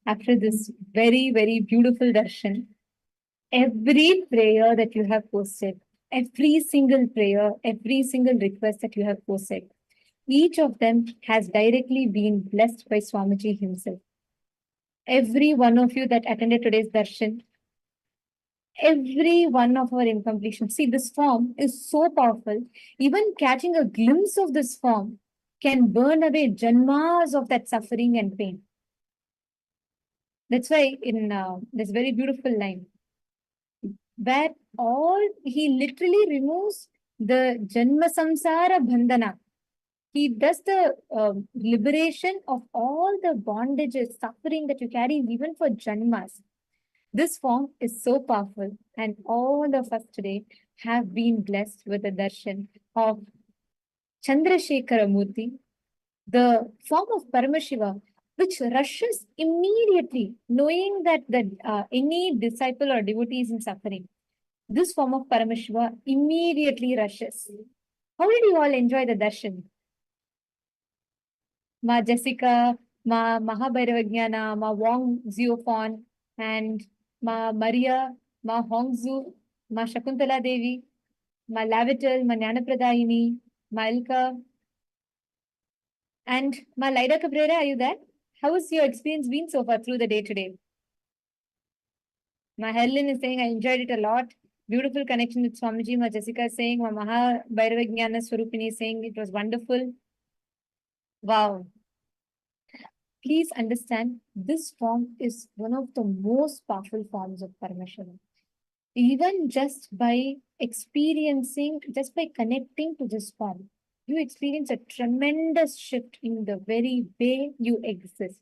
after this very, very beautiful darshan. Every prayer that you have posted, every single prayer, every single request that you have posted, each of them has directly been blessed by Swamiji himself. Every one of you that attended today's darshan, every one of our incompletion. See, this form is so powerful. Even catching a glimpse of this form can burn away janmas of that suffering and pain. That's why in this very beautiful line, where he literally removes the janma samsara bandhana. He does the liberation of all the bondages, suffering that you carry even for janmas. This form is so powerful, and all of us today have been blessed with the darshan of Chandrasekhara Murthy, the form of Paramashiva, which rushes immediately, knowing that any disciple or devotee is in suffering. This form of Paramashiva immediately rushes. How did you all enjoy the darshan? Ma Jessica, Ma Mahabhairavajnana, Ma Wong Xiofon, and Ma Maria, Ma Hongzu, Ma Shakuntala Devi, Ma Lavital, Ma Jnanapradaini, Ma Ilka, and Ma Laida Cabrera. Are you there? How has your experience been so far through the day today? Ma Helen is saying, I enjoyed it a lot. Beautiful connection with Swamiji. Ma Jessica is saying, Ma Mahabhairavajnana Swarupini is saying, it was wonderful. Wow. Please understand, this form is one of the most powerful forms of Paramashiva. Even just by experiencing, just by connecting to this form, you experience a tremendous shift in the very way you exist.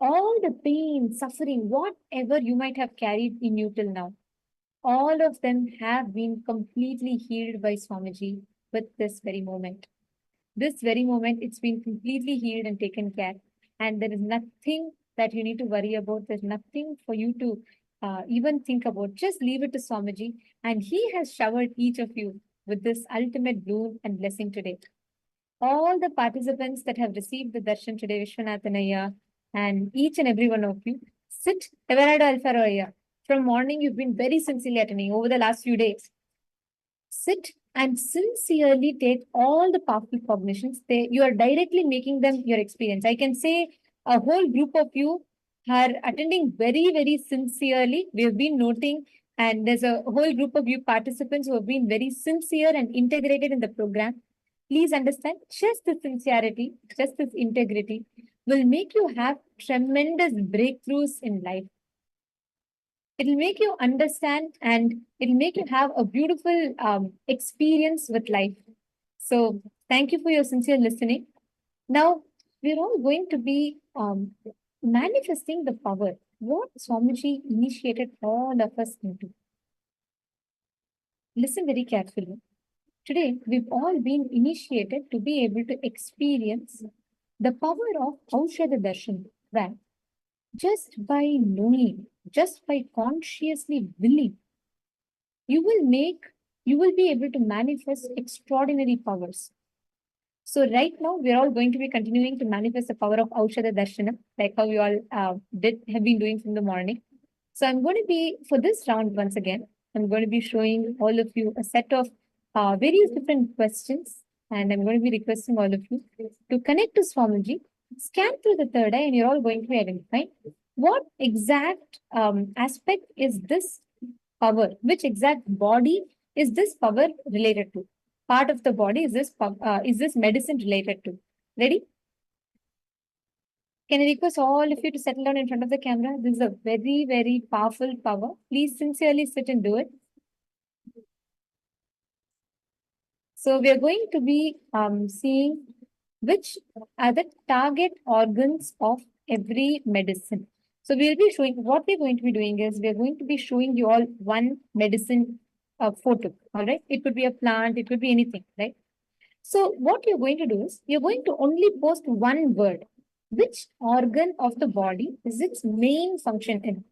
All the pain, suffering, whatever you might have carried in you till now, all of them have been completely healed by Swamiji with this very moment. This very moment, it's been completely healed and taken care. And there is nothing that you need to worry about. There's nothing for you to even think about. Just leave it to Swamiji. And he has showered each of you with this ultimate boon and blessing today. All the participants that have received the darshan today, Vishwanathanaya, and each and every one of you, sit Everado Alpha Roya. From morning, you've been very sincerely attending over the last few days. Sit and sincerely take all the powerful cognitions. You are directly making them your experience. I can say a whole group of you are attending very, very sincerely. We have been noting, and there's a whole group of you participants who have been very sincere and integrated in the program. Please understand, just the sincerity, just this integrity will make you have tremendous breakthroughs in life. It'll make you understand and it'll make you have a beautiful experience with life. So thank you for your sincere listening. Now, we're all going to be manifesting the power, what Swamiji initiated all of us into. Listen very carefully. Today, we've all been initiated to be able to experience the power of Aushadha Darshan, where just by knowing, just by consciously willing, you will be able to manifest extraordinary powers. So right now, we're all going to be continuing to manifest the power of Aushadha Darshana, like how we all have been doing from the morning. So I'm going to be, for this round once again, I'm going to be showing all of you a set of various different questions, and I'm going to be requesting all of you to connect to Swamiji, scan through the third eye, and you're all going to be identifying what exact aspect is this power, which exact body is this power related to? Part of the body is this medicine related to? Ready? Can I request all of you to settle down in front of the camera? This is a very, very powerful power. Please sincerely sit and do it. So we are going to be seeing which are the target organs of every medicine. So we'll be showing, what we're going to be doing is we're going to be showing you all one medicine photo, all right? It could be a plant, it could be anything, right? So what you're going to do is, you're going to only post one word. Which organ of the body is its main function in?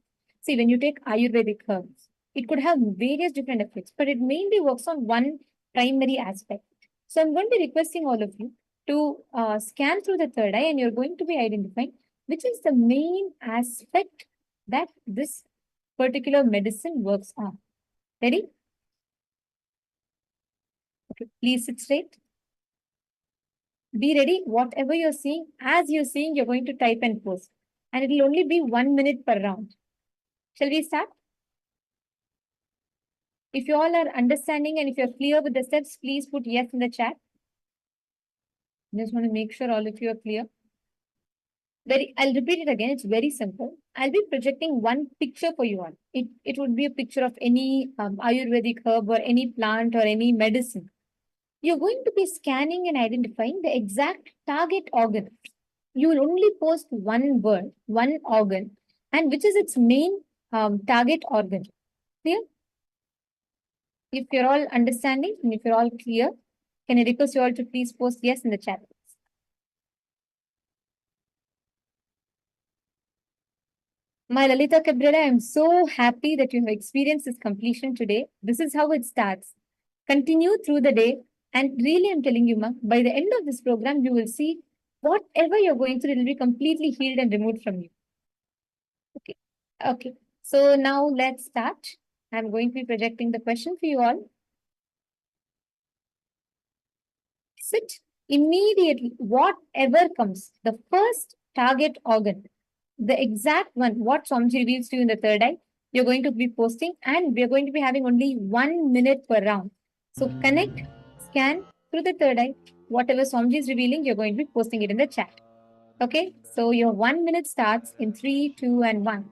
See, when you take Ayurvedic herbs, it could have various different effects, but it mainly works on one primary aspect. So I'm going to be requesting all of you to scan through the third eye, and you're going to be identifying which is the main aspect that this particular medicine works on. Ready? Okay, please sit straight. Be ready. Whatever you're seeing, as you're seeing, you're going to type and post. And it'll only be 1 minute per round. Shall we start? If you all are understanding and if you're clear with the steps, please put yes in the chat. Just want to make sure all of you are clear. I'll repeat it again. It's very simple. I'll be projecting one picture for you all. It would be a picture of any Ayurvedic herb or any plant or any medicine. You're going to be scanning and identifying the exact target organ. You will only post one word, one organ, and which is its main target organ. Clear? If you're all understanding and if you're all clear, can I request you all to please post yes in the chat? My Lalita Cabrera, I'm so happy that you have experienced this completion today. This is how it starts. Continue through the day. And really, I'm telling you, Ma, by the end of this program, you will see whatever you're going through, it will be completely healed and removed from you. Okay. Okay. So now let's start. I'm going to be projecting the question for you all. Sit immediately, whatever comes, the first target organ, the exact one, what Swamiji reveals to you in the third eye, you're going to be posting, and we're going to be having only 1 minute per round. So connect, scan through the third eye. Whatever Swamiji is revealing, you're going to be posting it in the chat. Okay, so your 1 minute starts in 3, 2, and 1.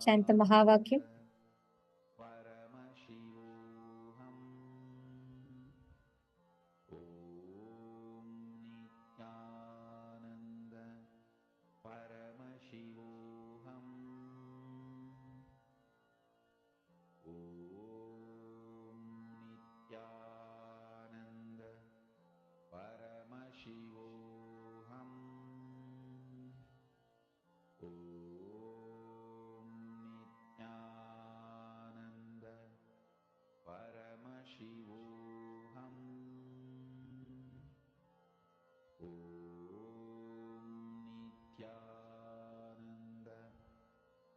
Chant the Mahavakya. Paramashivoham Om Nithyananda Paramashivoham Om Nithyananda Paramashivoham Om Nithyananda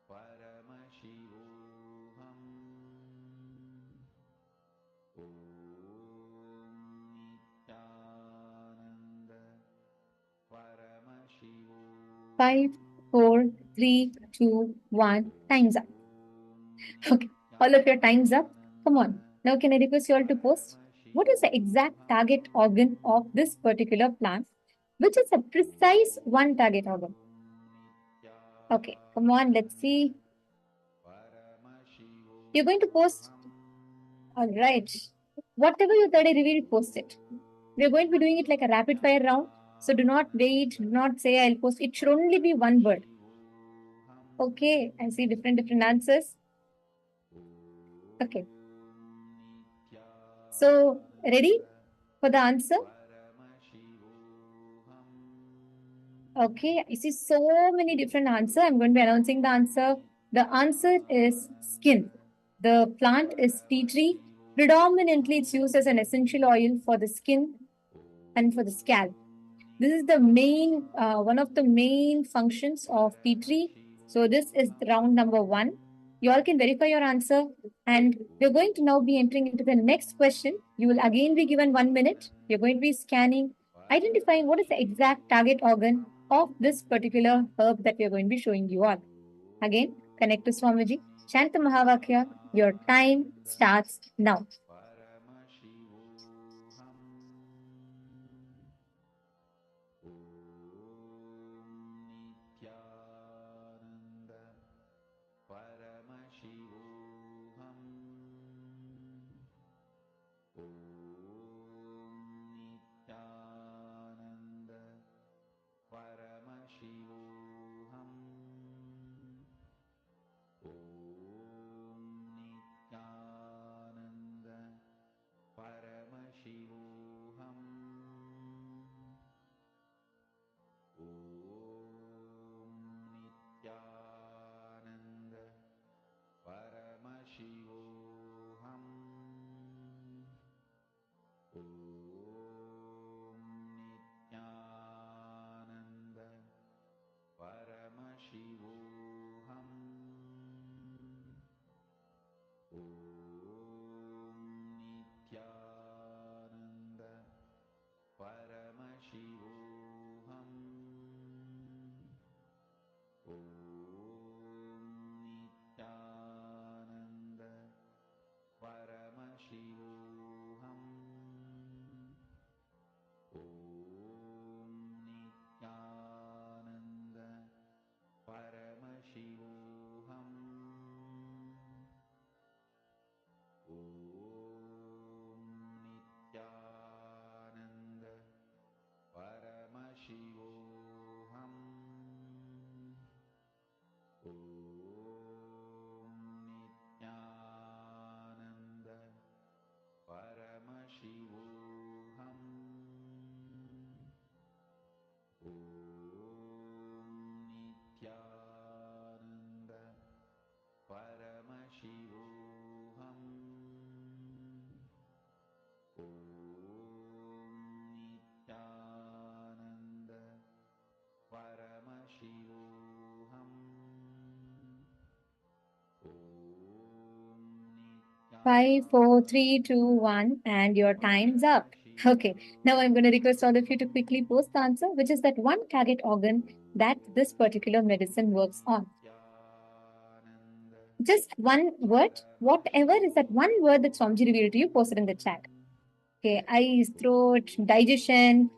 Paramashivoham Om Nithyananda Paramashivoham 5, 4, 3, 2, 1. Time's up. Okay, all of your time's up. Come on. Now, can I request you all to post? What is the exact target organ of this particular plant? Which is a precise one target organ? Okay, come on, let's see. You're going to post. All right. Whatever your third eye revealed, post it. We're going to be doing it like a rapid fire round. So do not wait. Do not say I'll post. It should only be one word. Okay, I see different answers. Okay. So, ready for the answer? Okay, I see so many different answers. I'm going to be announcing the answer. The answer is skin. The plant is tea tree. Predominantly, it's used as an essential oil for the skin and for the scalp. This is the main, one of the main functions of tea tree. So this is round number 1. You all can verify your answer. And we're going to now be entering into the next question. You will again be given 1 minute. You're going to be scanning, identifying what is the exact target organ of this particular herb that we're going to be showing you all. Again, connect to Swamiji. Chant the Mahavakya. Your time starts now. Paramashivoham Om Nithyananda Paramashivoham Om Nithyananda 5, 4, 3, 2, 1, and your time's up. Okay, now I'm going to request all of you to quickly post the answer, which is that one target organ that this particular medicine works on. Just one word, whatever is that one word that Swamiji revealed to you, post it in the chat. Okay, eyes, throat, digestion,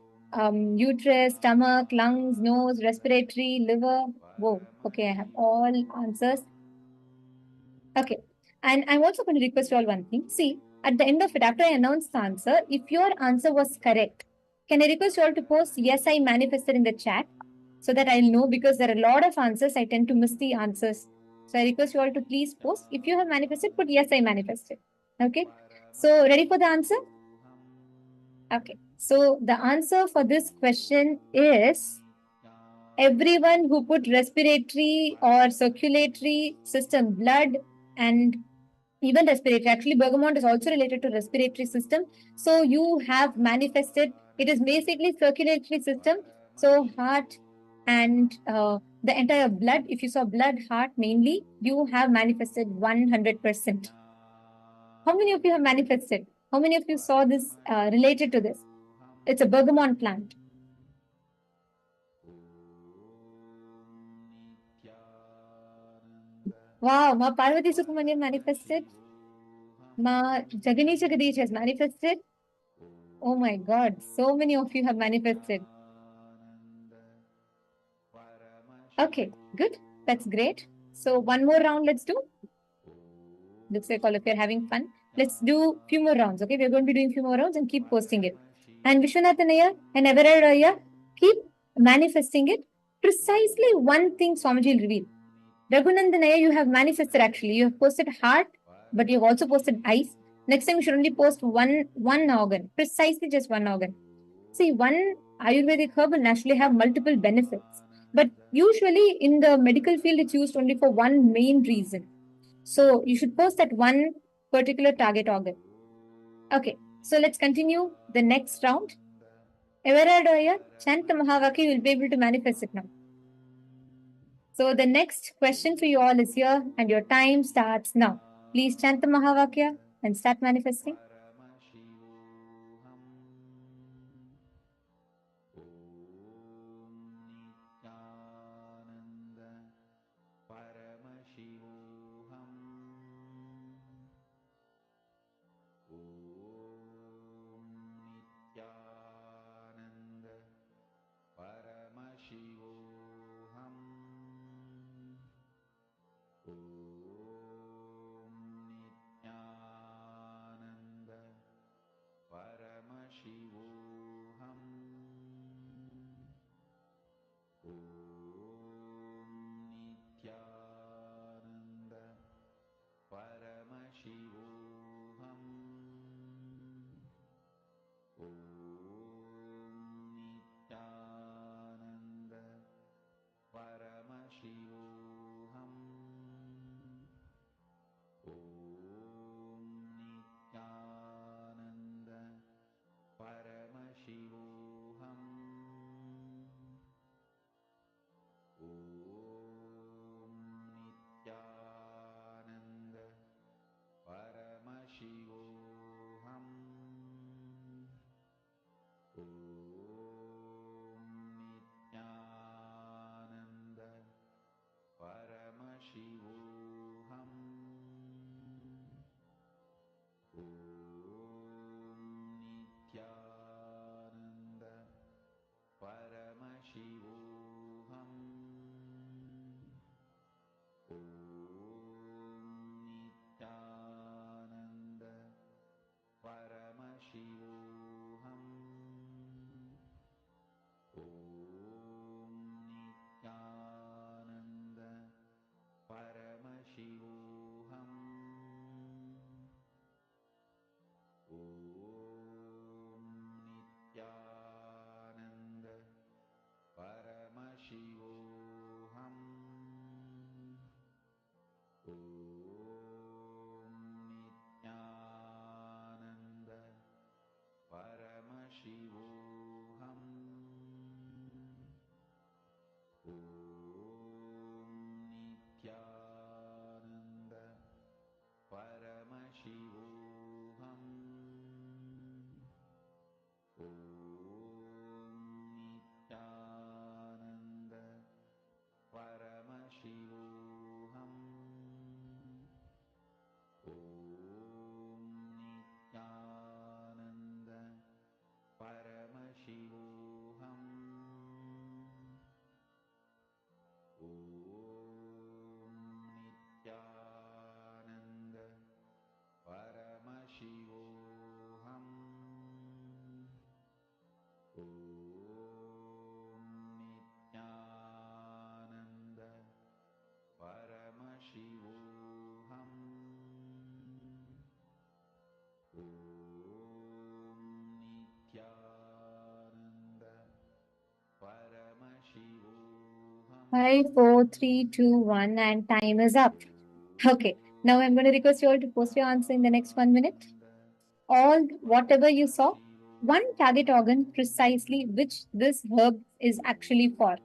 uterus, stomach, lungs, nose, respiratory, liver. Whoa, okay, I have all answers. Okay, and I'm also going to request you all one thing. See, at the end of it, after I announce the answer, if your answer was correct, can I request you all to post yes, I manifested in the chat so that I'll know, because there are a lot of answers. I tend to miss the answers. So I request you all to please post. If you have manifested, put yes, I manifested. Okay. So ready for the answer? Okay. So the answer for this question is everyone who put respiratory or circulatory system, blood, and even respiratory. Actually, bergamot is also related to respiratory system. So you have manifested. It is basically circulatory system. So heart and the entire blood. If you saw blood, heart mainly, you have manifested 100%. How many of you have manifested? How many of you saw this related to this? It's a bergamot plant. Wow, Ma Parvati Subramanian manifested. Ma Jagani Jagadish has manifested. Oh my God, so many of you have manifested. Okay, good. That's great. So one more round, let's do. Looks like all of you are having fun. Let's do few more rounds, okay? We're going to be doing few more rounds and keep posting it. And Vishwanathan Iyer and Everard Iyer, keep manifesting it. Precisely one thing Swamiji will reveal. Raghunandan Iyer, you have manifested actually. You have posted heart, but you have also posted eyes. Next time you should only post one organ, precisely just one organ. See, one Ayurvedic herb will naturally have multiple benefits, but usually in the medical field, it's used only for one main reason. So you should post that one particular target organ. Okay, so let's continue the next round. Everard Iyer, chant the Mahavakya, you will be able to manifest it now. So the next question for you all is here, and your time starts now. Please chant the Mahavakya and start manifesting. Paramashivoham Nithyananda Paramashivoham Nithyananda 5, 4, 3, 2, 1, and time is up. Okay, now I'm going to request you all to post your answer in the next 1 minute. All whatever you saw, one target organ precisely which this herb is actually for.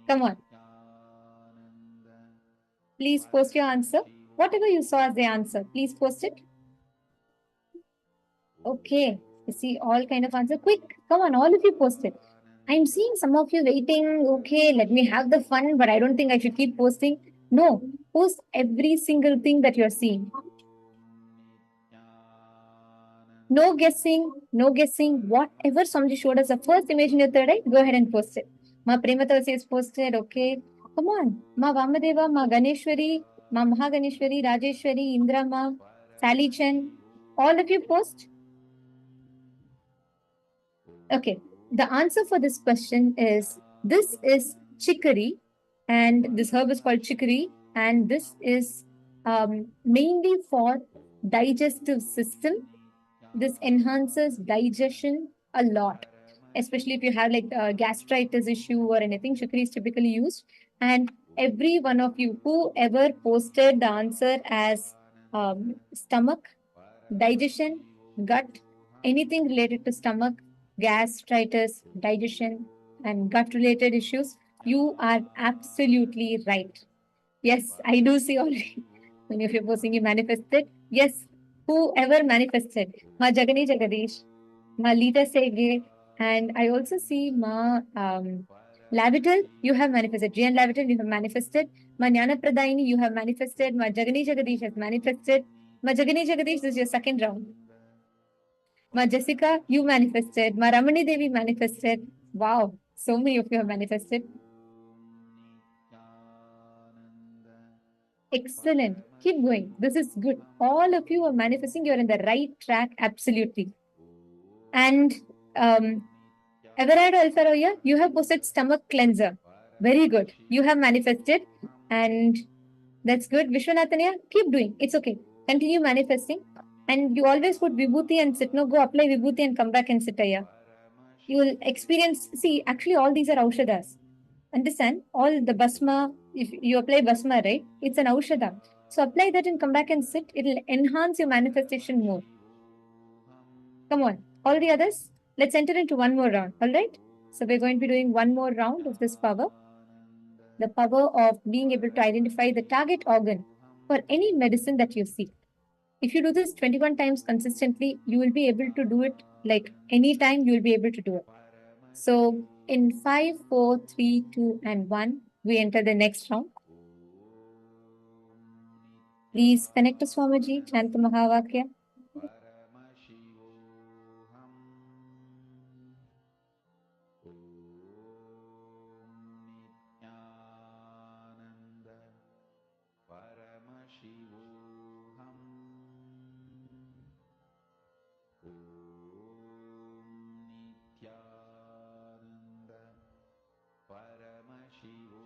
Come on, please post your answer. Whatever you saw as the answer, please post it. Okay, you see all kind of answer. Quick, come on, all of you post it. I'm seeing some of you waiting. Okay, let me have the fun, but I don't think I should keep posting. No, post every single thing that you're seeing. No guessing, no guessing. Whatever Samji showed us the first image in your third eye, go ahead and post it. Ma Prematavasi is posted. Okay, come on. Ma Vamadeva, Ma Ganeshwari, Ma Mahaganeshwari, Rajeshwari, Indra Ma, Sally Chen. All of you post. Okay, the answer for this question is this is chicory, and this herb is called chicory, and this is mainly for digestive system. This enhances digestion a lot, especially if you have like gastritis issue or anything. Chicory is typically used, and every one of you whoever posted the answer as stomach, digestion, gut, anything related to stomach, gastritis, digestion, and gut related issues, you are absolutely right. Yes, I do see already. Many of you posting you manifested. Yes, whoever manifested. Ma Jagani Jagadish, Ma Lita Sege, and I also see Ma Lavital, you have manifested. Jian Lavital, you have manifested. Ma Jnana Pradaini, you have manifested. Ma Jagani Jagadish has manifested. Ma Jagani Jagadish, this is your second round. Ma Jessica, you manifested. Ma Ramani Devi manifested. Wow, so many of you have manifested. Excellent. Keep going. This is good. All of you are manifesting. You're in the right track. Absolutely. And Everardo Alfaroya, you have posted stomach cleanser. Very good. You have manifested. And that's good. Vishwanathania, keep doing. It's okay. Continue manifesting. And you always put vibhuti and sit. No, go apply vibhuti and come back and sit here. You will experience. See, actually, all these are aushadas. Understand? All the basma, if you apply basma, right? It's an aushada. So apply that and come back and sit. It'll enhance your manifestation more. Come on. All the others, let's enter into one more round. All right? So we're going to be doing one more round of this power. The power of being able to identify the target organ for any medicine that you see. If you do this 21 times consistently, you will be able to do it like anytime you will be able to do it. So in 5, 4, 3, 2, and 1, we enter the next round. Please connect to Swamiji, chant the Mahavakya. Paramashivoham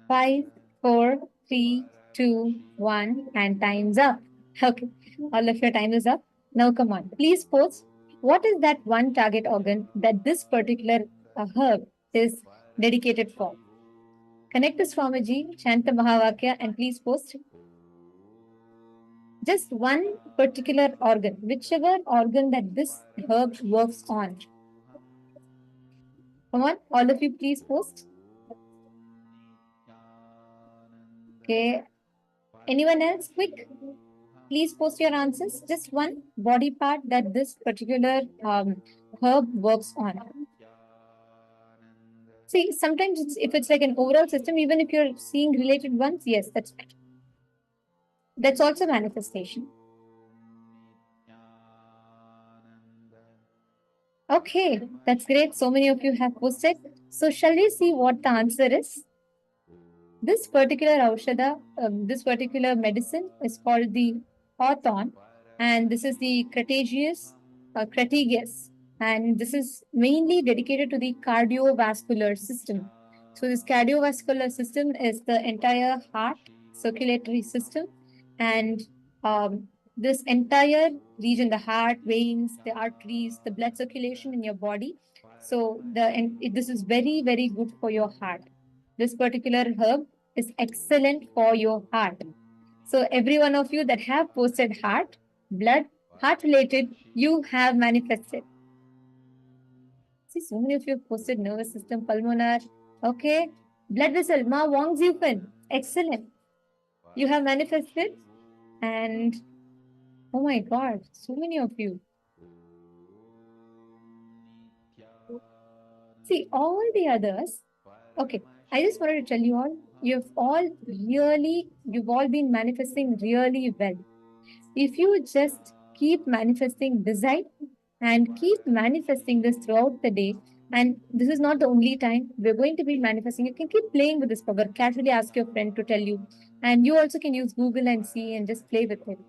5, 4, 3, 2, 1, and time's up. Okay, all of your time is up. Now, come on, please post what is that one target organ that this particular herb is dedicated for. Connect to Swamiji, chant the Mahavakya, and please post just one particular organ, whichever organ that this herb works on. Come on, all of you, please post. Okay, anyone else? Quick, please post your answers. Just one body part that this particular herb works on. See, sometimes if it's like an overall system, even if you're seeing related ones, yes, that's fine. That's also manifestation. Okay, that's great. So many of you have posted. So shall we see what the answer is? This particular Aushadha, this particular medicine is called the hawthorn, and this is the crataegus, and this is mainly dedicated to the cardiovascular system. So this cardiovascular system is the entire heart circulatory system, and this entire region, the heart, veins, the arteries, the blood circulation in your body. So this is very, very good for your heart. This particular herb is excellent for your heart. So every one of you that have posted heart, blood, heart related, you have manifested. See, so many of you have posted nervous system, pulmonar. Okay. Blood vessel, Ma Wong Ziufen. Excellent. You have manifested. And oh my God, so many of you. See, all the others. Okay. I just wanted to tell you all, you've all been manifesting really well. If you just keep manifesting desire and keep manifesting this throughout the day, and this is not the only time we're going to be manifesting, you can keep playing with this power. Casually ask your friend to tell you, and you also can use Google and see and just play with it.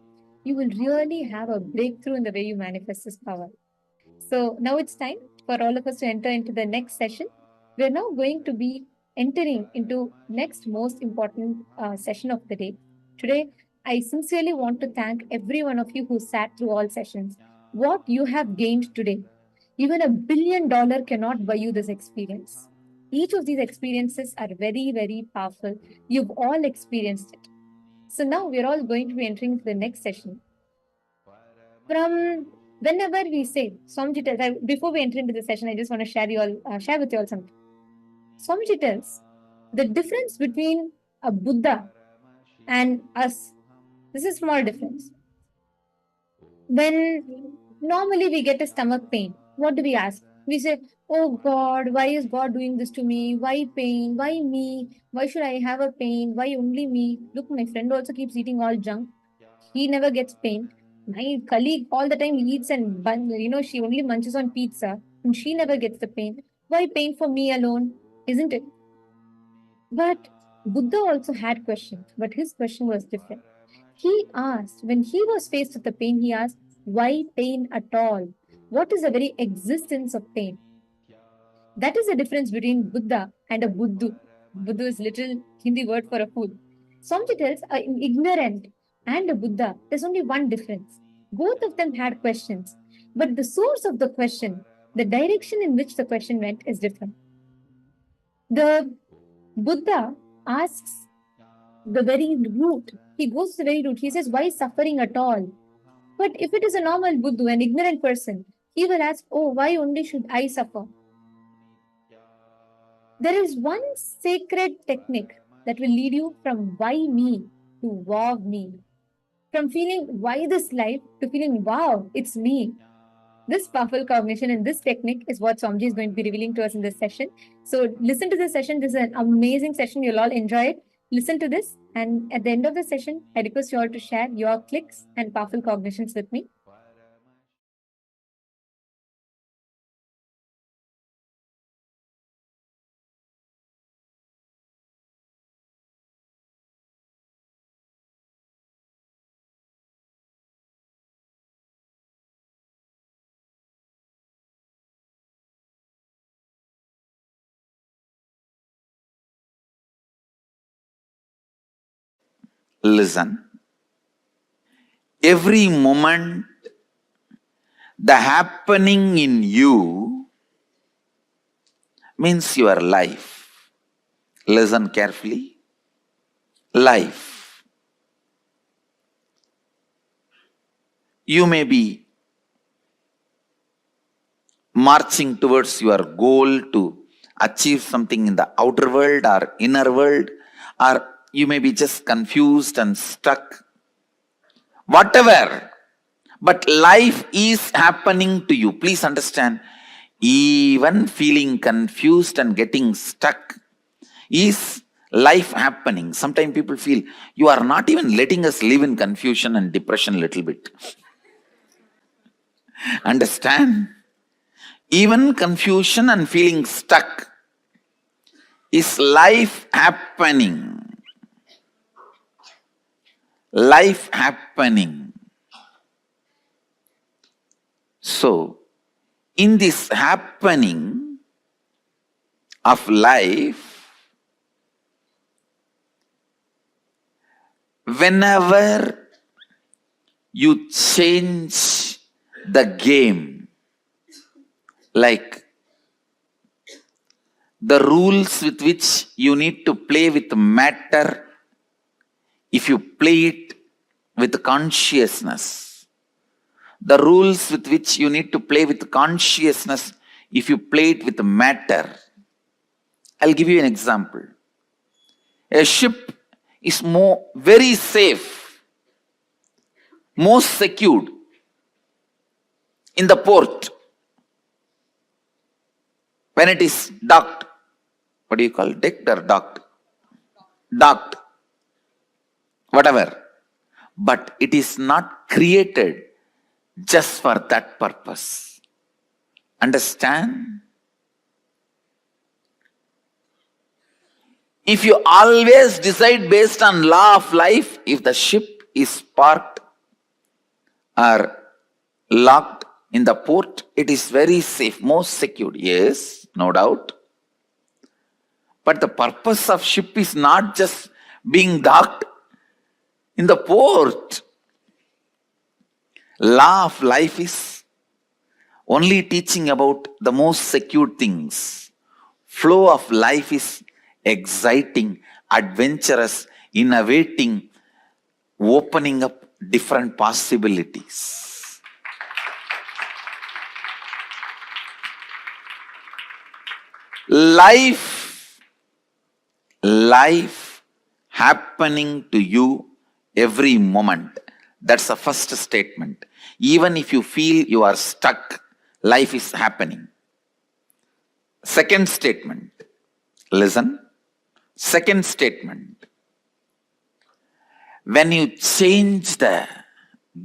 You will really have a breakthrough in the way you manifest this power. So now it's time for all of us to enter into the next session. We're now going to be entering into next most important session of the day. Today, I sincerely want to thank every one of you who sat through all sessions. What you have gained today, even $1 billion cannot buy you this experience. Each of these experiences are very, very powerful. You've all experienced it. So now we're all going to be entering into the next session. From whenever we say Swamiji tells, before we enter into the session, I just want to share with you all something. Swamiji tells the difference between a Buddha and us. This is small difference. When normally we get a stomach pain, what do we ask? We say, "Oh God, why is God doing this to me? Why pain? Why me? Why should I have a pain? Why only me? Look, my friend also keeps eating all junk. He never gets pain. My colleague all the time eats and she only munches on pizza and she never gets the pain. Why pain for me alone? Isn't it?" But Buddha also had questions, but his question was different. He asked, when he was faced with the pain, he asked, why pain at all? What is the very existence of pain? That is the difference between Buddha and a Buddhu. Buddha is little Hindi word for a fool. Swamiji tells an ignorant and a Buddha, there's only one difference. Both of them had questions, but the source of the question, the direction in which the question went is different. The Buddha asks the very root. He goes to the very root. He says, why suffering at all? But if it is a normal Buddha, an ignorant person, he will ask, oh, why only should I suffer? There is one sacred technique that will lead you from why me to wow me. From feeling why this life to feeling wow, it's me. This powerful cognition and this technique is what Swamiji is going to be revealing to us in this session. So listen to this session. This is an amazing session. You'll all enjoy it. Listen to this. And at the end of the session, I request you all to share your clicks and powerful cognitions with me. Listen. Every moment, the happening in you means your life. Listen carefully. Life. You may be marching towards your goal to achieve something in the outer world or inner world, or you may be just confused and stuck. Whatever. But life is happening to you. Please understand, even feeling confused and getting stuck is life happening. Sometimes people feel you are not even letting us live in confusion and depression a little bit. Understand? Even confusion and feeling stuck is life happening. Life happening. So, in this happening of life, whenever you change the game, like the rules with which you need to play with matter, if you play it with consciousness, the rules with which you need to play with consciousness, if you play it with matter. I'll give you an example. A ship is very safe, most secured in the port when it is docked. What do you call it? Decked or docked? Docked. Whatever. But it is not created just for that purpose. Understand? If you always decide based on law of life, if the ship is parked or locked in the port, it is very safe, most secured. Yes, no doubt. But the purpose of ship is not just being docked in the port. Law of life is only teaching about the most secure things. Flow of life is exciting, adventurous, innovating, opening up different possibilities. Life happening to you every moment. That's the first statement. Even if you feel you are stuck, life is happening. Second statement. Listen. Second statement. When you change the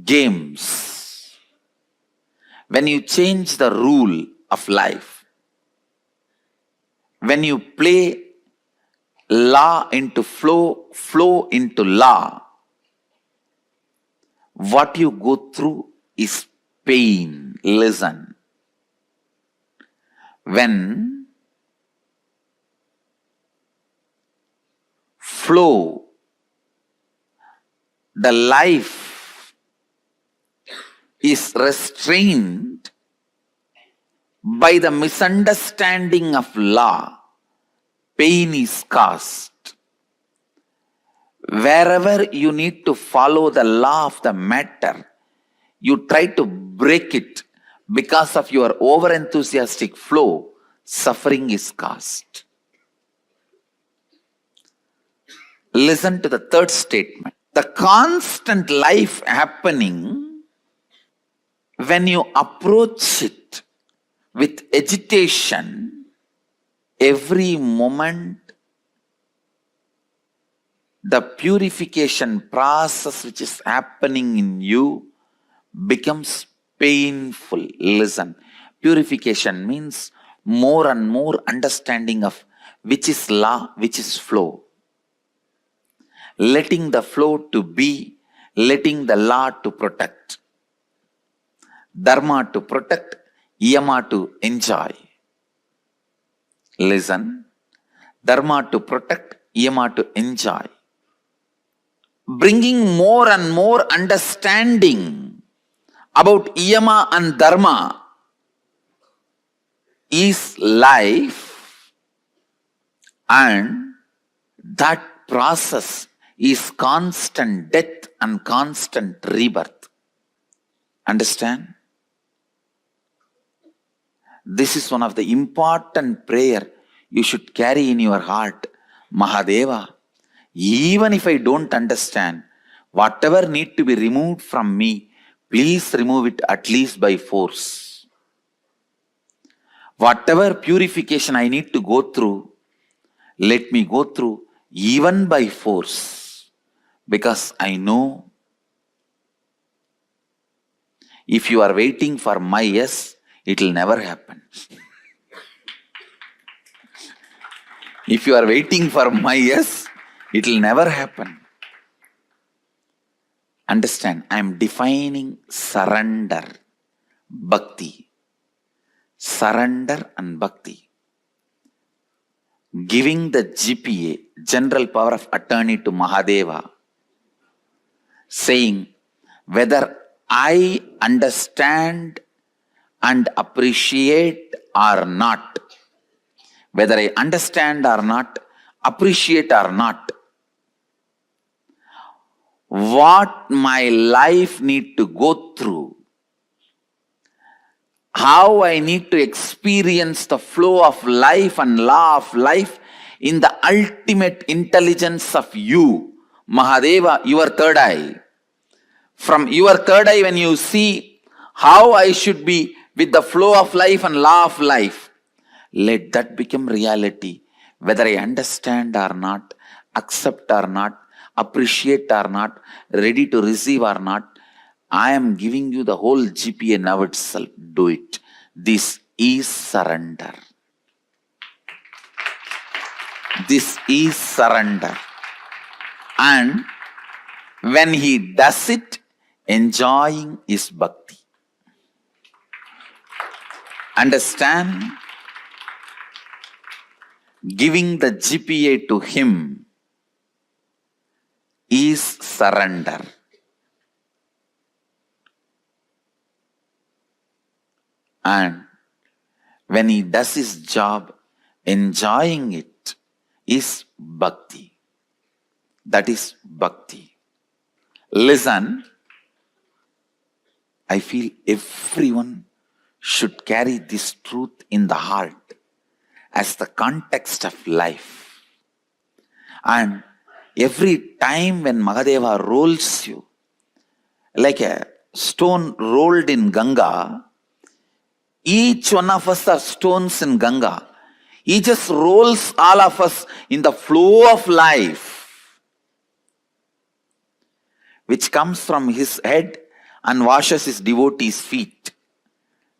games, when you change the rule of life, when you play law into flow into law, what you go through is pain. Listen. When flow, the life is restrained by the misunderstanding of law, pain is caused. Wherever you need to follow the law of the matter, you try to break it because of your over-enthusiastic flow, suffering is caused. Listen to the third statement. The constant life happening, when you approach it with agitation, every moment, the purification process which is happening in you becomes painful. Listen, purification means more and more understanding of which is law, which is flow. Letting the flow to be, letting the law to protect. Dharma to protect, yama to enjoy. Listen, dharma to protect, yama to enjoy. bringing more and more understanding about yama and dharma is life, and that process is constant death and constant rebirth. Understand? This is one of the important prayer you should carry in your heart. Mahadeva, even if I don't understand, whatever need to be removed from me, please remove it at least by force. Whatever purification I need to go through, let me go through even by force, because I know if you are waiting for my yes, it will never happen. If you are waiting for my yes, it will never happen. Understand, I am defining surrender, bhakti. Surrender and bhakti. Giving the GPA, general power of attorney, to Mahadeva, saying whether I understand and appreciate or not, whether I understand or not, appreciate or not, what my life need to go through, how I need to experience the flow of life and law of life in the ultimate intelligence of you, Mahadeva, your third eye. From your third eye, when you see how I should be with the flow of life and law of life, let that become reality. Whether I understand or not, accept or not, appreciate or not, ready to receive or not, I am giving you the whole GPA now itself. Do it. This is surrender. This is surrender. And when he does it, enjoying is bhakti. Understand? Giving the GPA to him is surrender. And when he does his job, enjoying it is bhakti. That is bhakti. Listen, I feel everyone should carry this truth in the heart as the context of life. And every time when Mahadeva rolls you, like a stone rolled in Ganga, each one of us are stones in Ganga. He just rolls all of us in the flow of life, which comes from his head and washes his devotees' feet.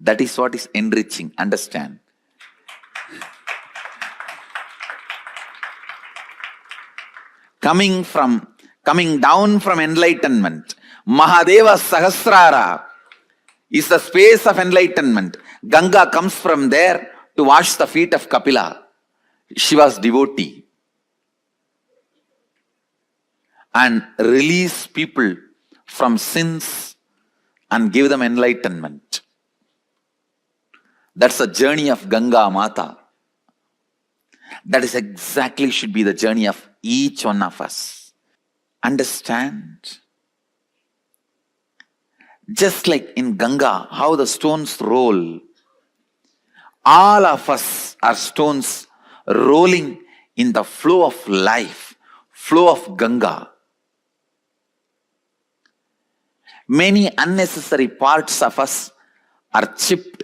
That is what is enriching. Understand? Coming down from enlightenment, Mahadeva Sahasrara is the space of enlightenment. Ganga comes from there to wash the feet of Kapila, Shiva's devotee, and release people from sins and give them enlightenment. That's the journey of Ganga Mata. That is exactly should be the journey of each one of us. Understand? Just like in Ganga, how the stones roll, all of us are stones rolling in the flow of life, flow of Ganga. Many unnecessary parts of us are chipped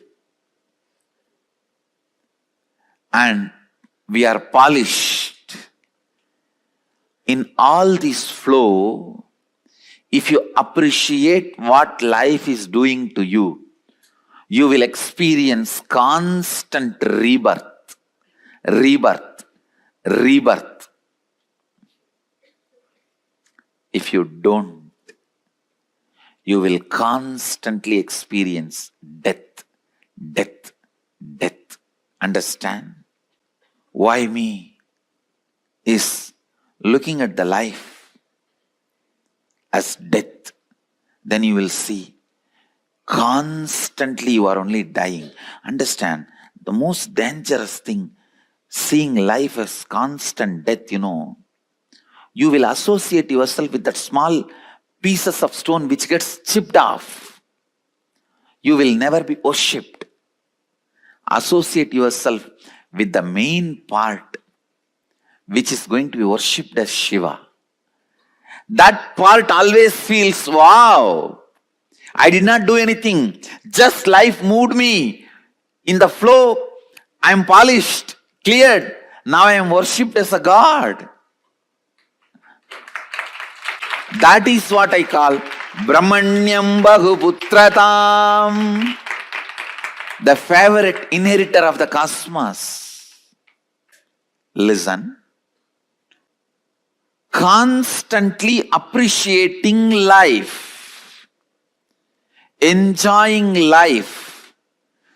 and we are polished. In all this flow, if you appreciate what life is doing to you, you will experience constant rebirth, rebirth, rebirth. If you don't, you will constantly experience death, death, death. Understand? Why me? Is looking at the life. as death, then you will see constantly you are only dying. Understand, the most dangerous thing, seeing life as constant death, you will associate yourself with that small pieces of stone which gets chipped off. You will never be worshipped. Associate yourself with the main part which is going to be worshipped as Shiva. That part always feels, wow, I did not do anything. Just life moved me. In the flow, I am polished, cleared. Now I am worshipped as a God. That is what I call Brahmanyam Bahuputratam, the favorite inheritor of the cosmos. Listen. Constantly appreciating life, enjoying life,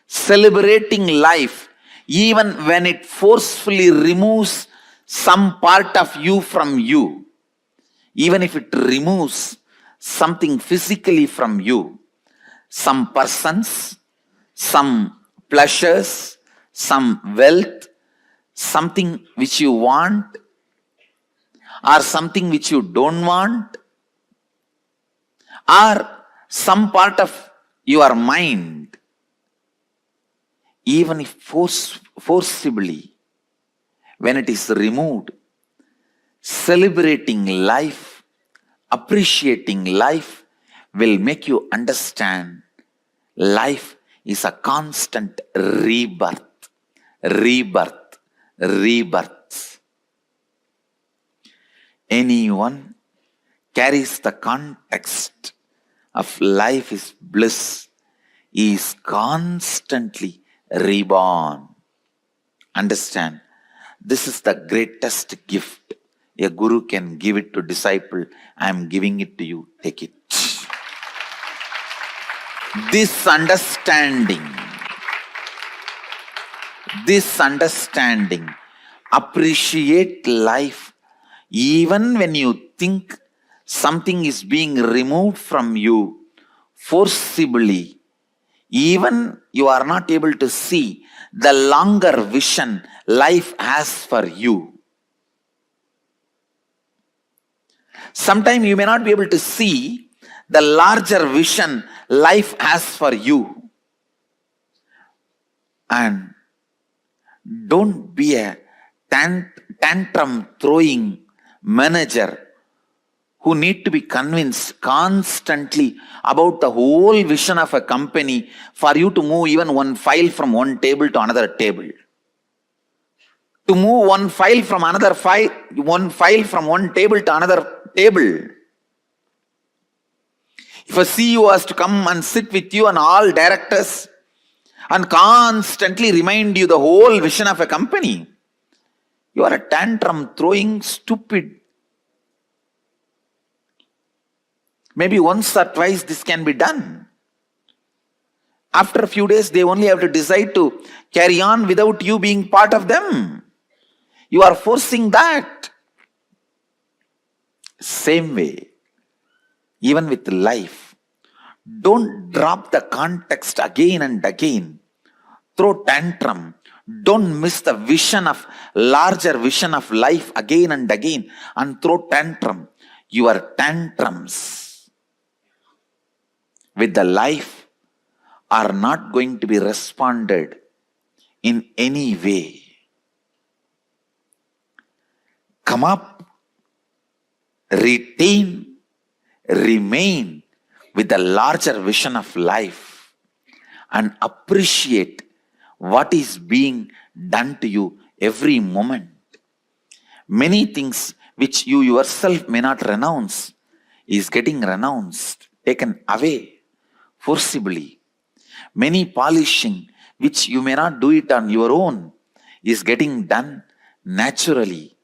celebrating life, even when it forcefully removes some part of you from you, even if it removes something physically from you, some persons, some pleasures, some wealth, something which you want, or something which you don't want, or some part of your mind, even if forcibly, when it is removed, celebrating life, appreciating life will make you understand life is a constant rebirth, rebirth, rebirth. Anyone carries the context of life is bliss, is constantly reborn. Understand, this is the greatest gift a guru can give it to disciple. I am giving it to you, take it. This understanding, appreciate life even when you think something is being removed from you forcibly, even you are not able to see the longer vision life has for you. Sometimes you may not be able to see the larger vision life has for you. And don't be a tantrum throwing manager who need to be convinced constantly about the whole vision of a company for you to move even one file from one table to another table. To move one file from another file, one file from one table to another table. If a CEO has to come and sit with you and all directors and constantly remind you the whole vision of a company, you are a tantrum throwing stupid. Maybe once or twice this can be done. After a few days, they only have to decide to carry on without you being part of them. You are forcing that. Same way, even with life, don't drop the context again and again. Throw tantrum. Don't miss the vision of larger vision of life again and again and throw tantrum. Your tantrums with the life are not going to be responded in any way. Come up, retain, remain with the larger vision of life and appreciate what is being done to you every moment. Many things which you yourself may not renounce is getting renounced, taken away forcibly. Many polishing which you may not do it on your own is getting done naturally.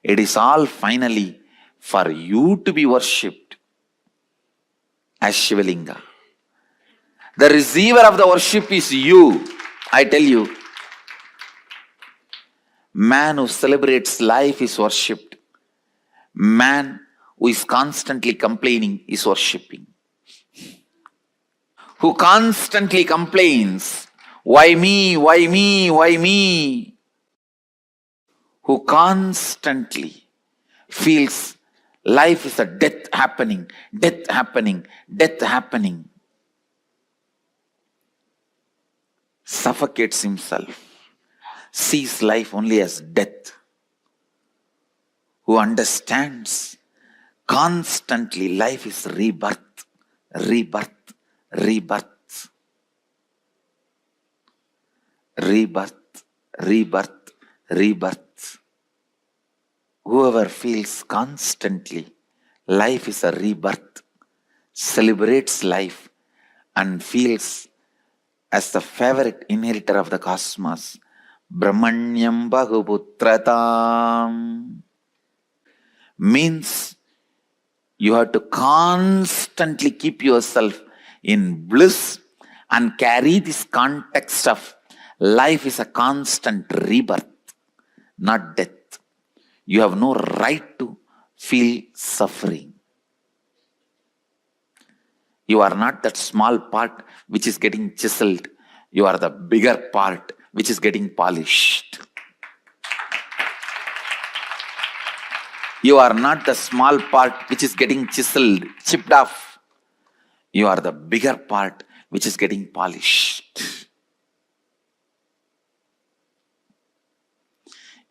It is all finally for you to be worshipped as Shivalinga. The receiver of the worship is you. I tell you, man who celebrates life is worshipped. Man who is constantly complaining is worshipping. Who constantly complains, why me, why me, why me? Who constantly feels life is a death happening, death happening, death happening, suffocates himself, sees life only as death, who understands constantly life is rebirth, rebirth, rebirth, rebirth, rebirth, rebirth. Whoever feels constantly life is a rebirth, celebrates life and feels as the favorite inheritor of the cosmos, Brahmanyam Bahuputratam, means you have to constantly keep yourself in bliss and carry this context of life is a constant rebirth, not death. You have no right to feel suffering. You are not that small part which is getting chiseled. You are the bigger part which is getting polished. You are not the small part which is getting chiseled, chipped off. You are the bigger part which is getting polished.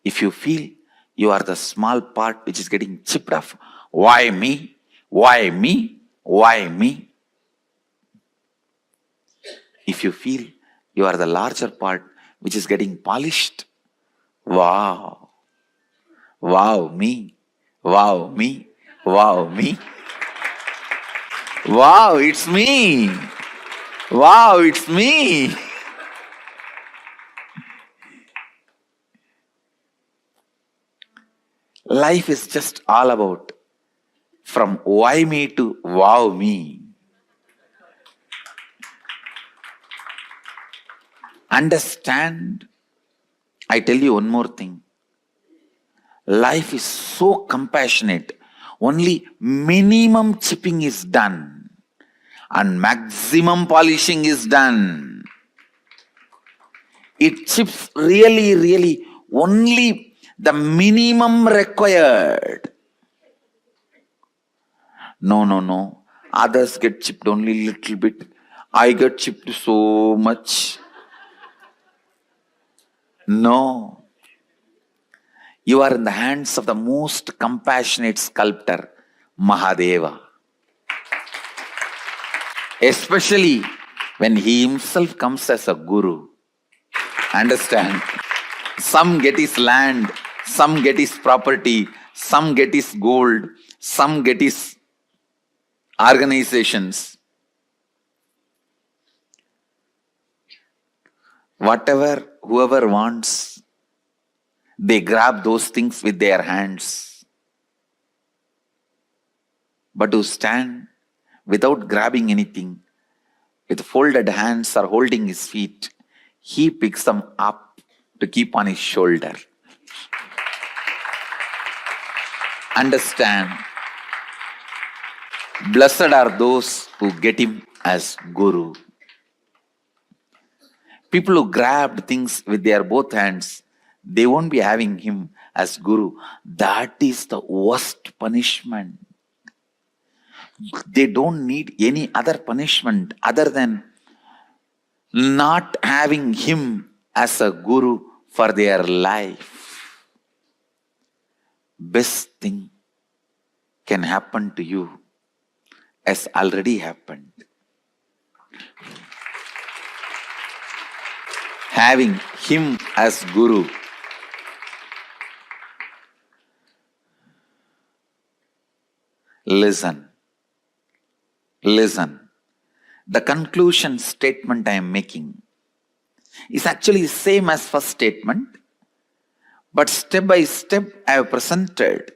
If you feel you are the small part which is getting chipped off, why me? Why me? Why me? If you feel you are the larger part which is getting polished, wow, wow me, wow me, wow me, wow it's me, wow it's me. Life is just all about from why me to wow me. Understand, I tell you one more thing. Life is so compassionate. Only minimum chipping is done and maximum polishing is done. It chips really, really only the minimum required. No, no, no. Others get chipped only little bit. I get chipped so much. No. You are in the hands of the most compassionate sculptor, Mahadeva. Especially when he himself comes as a guru. Understand? Some get his land, some get his property, some get his gold, some get his organizations. Whatever, whoever wants, they grab those things with their hands. But to stand without grabbing anything, with folded hands or holding his feet, he picks them up to keep on his shoulder. Understand? Blessed are those who get him as Guru. People who grabbed things with their both hands, they won't be having him as Guru. That is the worst punishment. They don't need any other punishment other than not having him as a Guru for their life. Best thing can happen to you has already happened. Having him as Guru. Listen. Listen. The conclusion statement I am making is actually the same as first statement, but step by step I have presented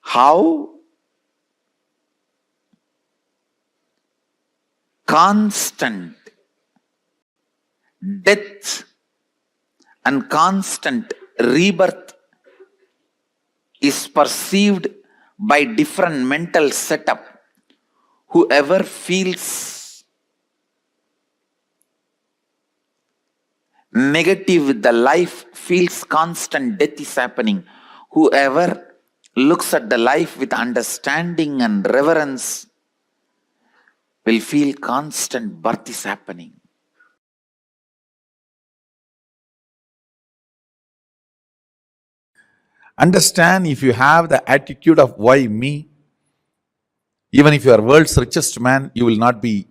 how constant death and constant rebirth is perceived by different mental setup. Whoever feels negative with the life feels constant death is happening. Whoever looks at the life with understanding and reverence will feel constant birth is happening. Understand, if you have the attitude of why me, even if you are world's richest man, you will not be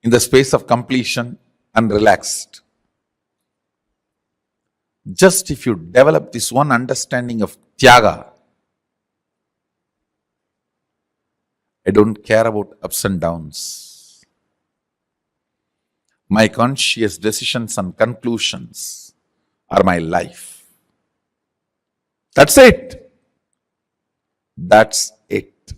in the space of completion and relaxed. Just if you develop this one understanding of Tyaga, I don't care about ups and downs. My conscious decisions and conclusions are my life. That's it. That's it.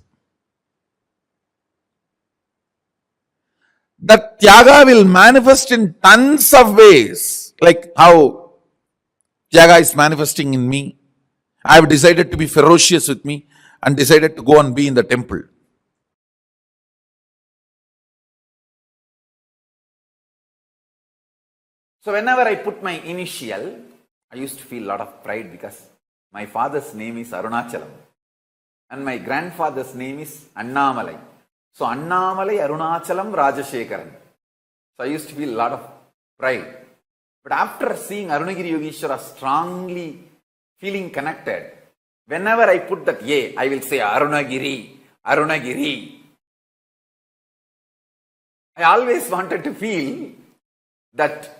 That Tyaga will manifest in tons of ways, like how Tyaga is manifesting in me. I have decided to be ferocious with me and decided to go and be in the temple. So whenever I put my initial, I used to feel a lot of pride because my father's name is Arunachalam and my grandfather's name is Annamalai. So Annamalai, Arunachalam, Rajashekaran. So I used to feel a lot of pride. But after seeing Arunagiri Yogeshwara strongly feeling connected, whenever I put that A, I will say Arunagiri, Arunagiri. I always wanted to feel that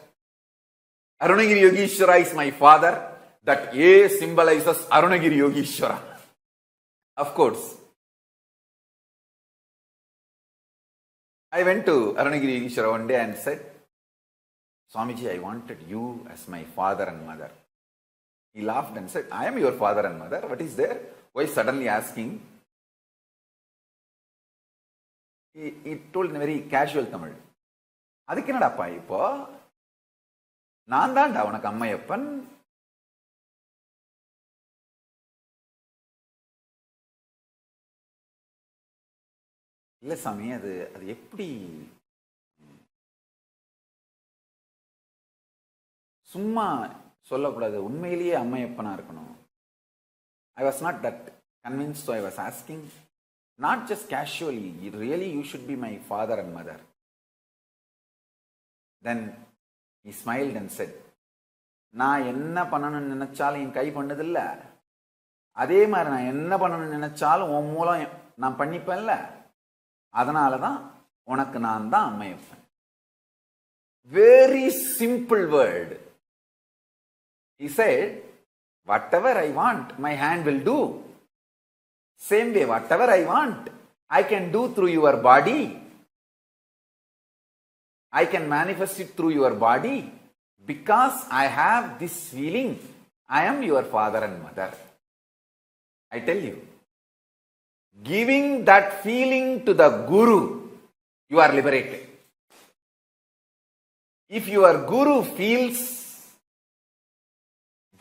Arunagiri Yogeshwara is my father, that A symbolizes Arunagiri Yogeshwara. Of course, I went to Arunagiri Yogeshwara one day and said, Swamiji, I wanted you as my father and mother. He laughed and said, I am your father and mother. What is there? Why suddenly asking? He told in a very casual Tamil. அதுக்கு என்னடாப்பா இப்போ நான் தான்டா உனக்கு அம்மையப்பன். இல்ல சாமி, அது எப்படி சும்மா சொல்லக்கூடாது, உண்மையிலேயே அம்மையப்பனா இருக்கணும். I was not that convinced, so I was asking, not just casually, really you should be my father and mother. Then he smiled and said, நான் என்ன பண்ணணும்னு நினைச்சாலும் என் கை பண்ணதில்ல, அதே மாதிரி நான் என்ன பண்ணணும்னு நினைச்சாலும் உன் மூலம் நான் பண்ணிப்பேன்ல, அதனால தான் உனக்கு நான் தான் Ammaiyappan. Very simple word. He said, whatever I want, my hand will do. Same way, whatever I want, I can do through your body. I can manifest it through your body because I have this feeling. I am your father and mother. I tell you, giving that feeling to the Guru, you are liberated. If your Guru feels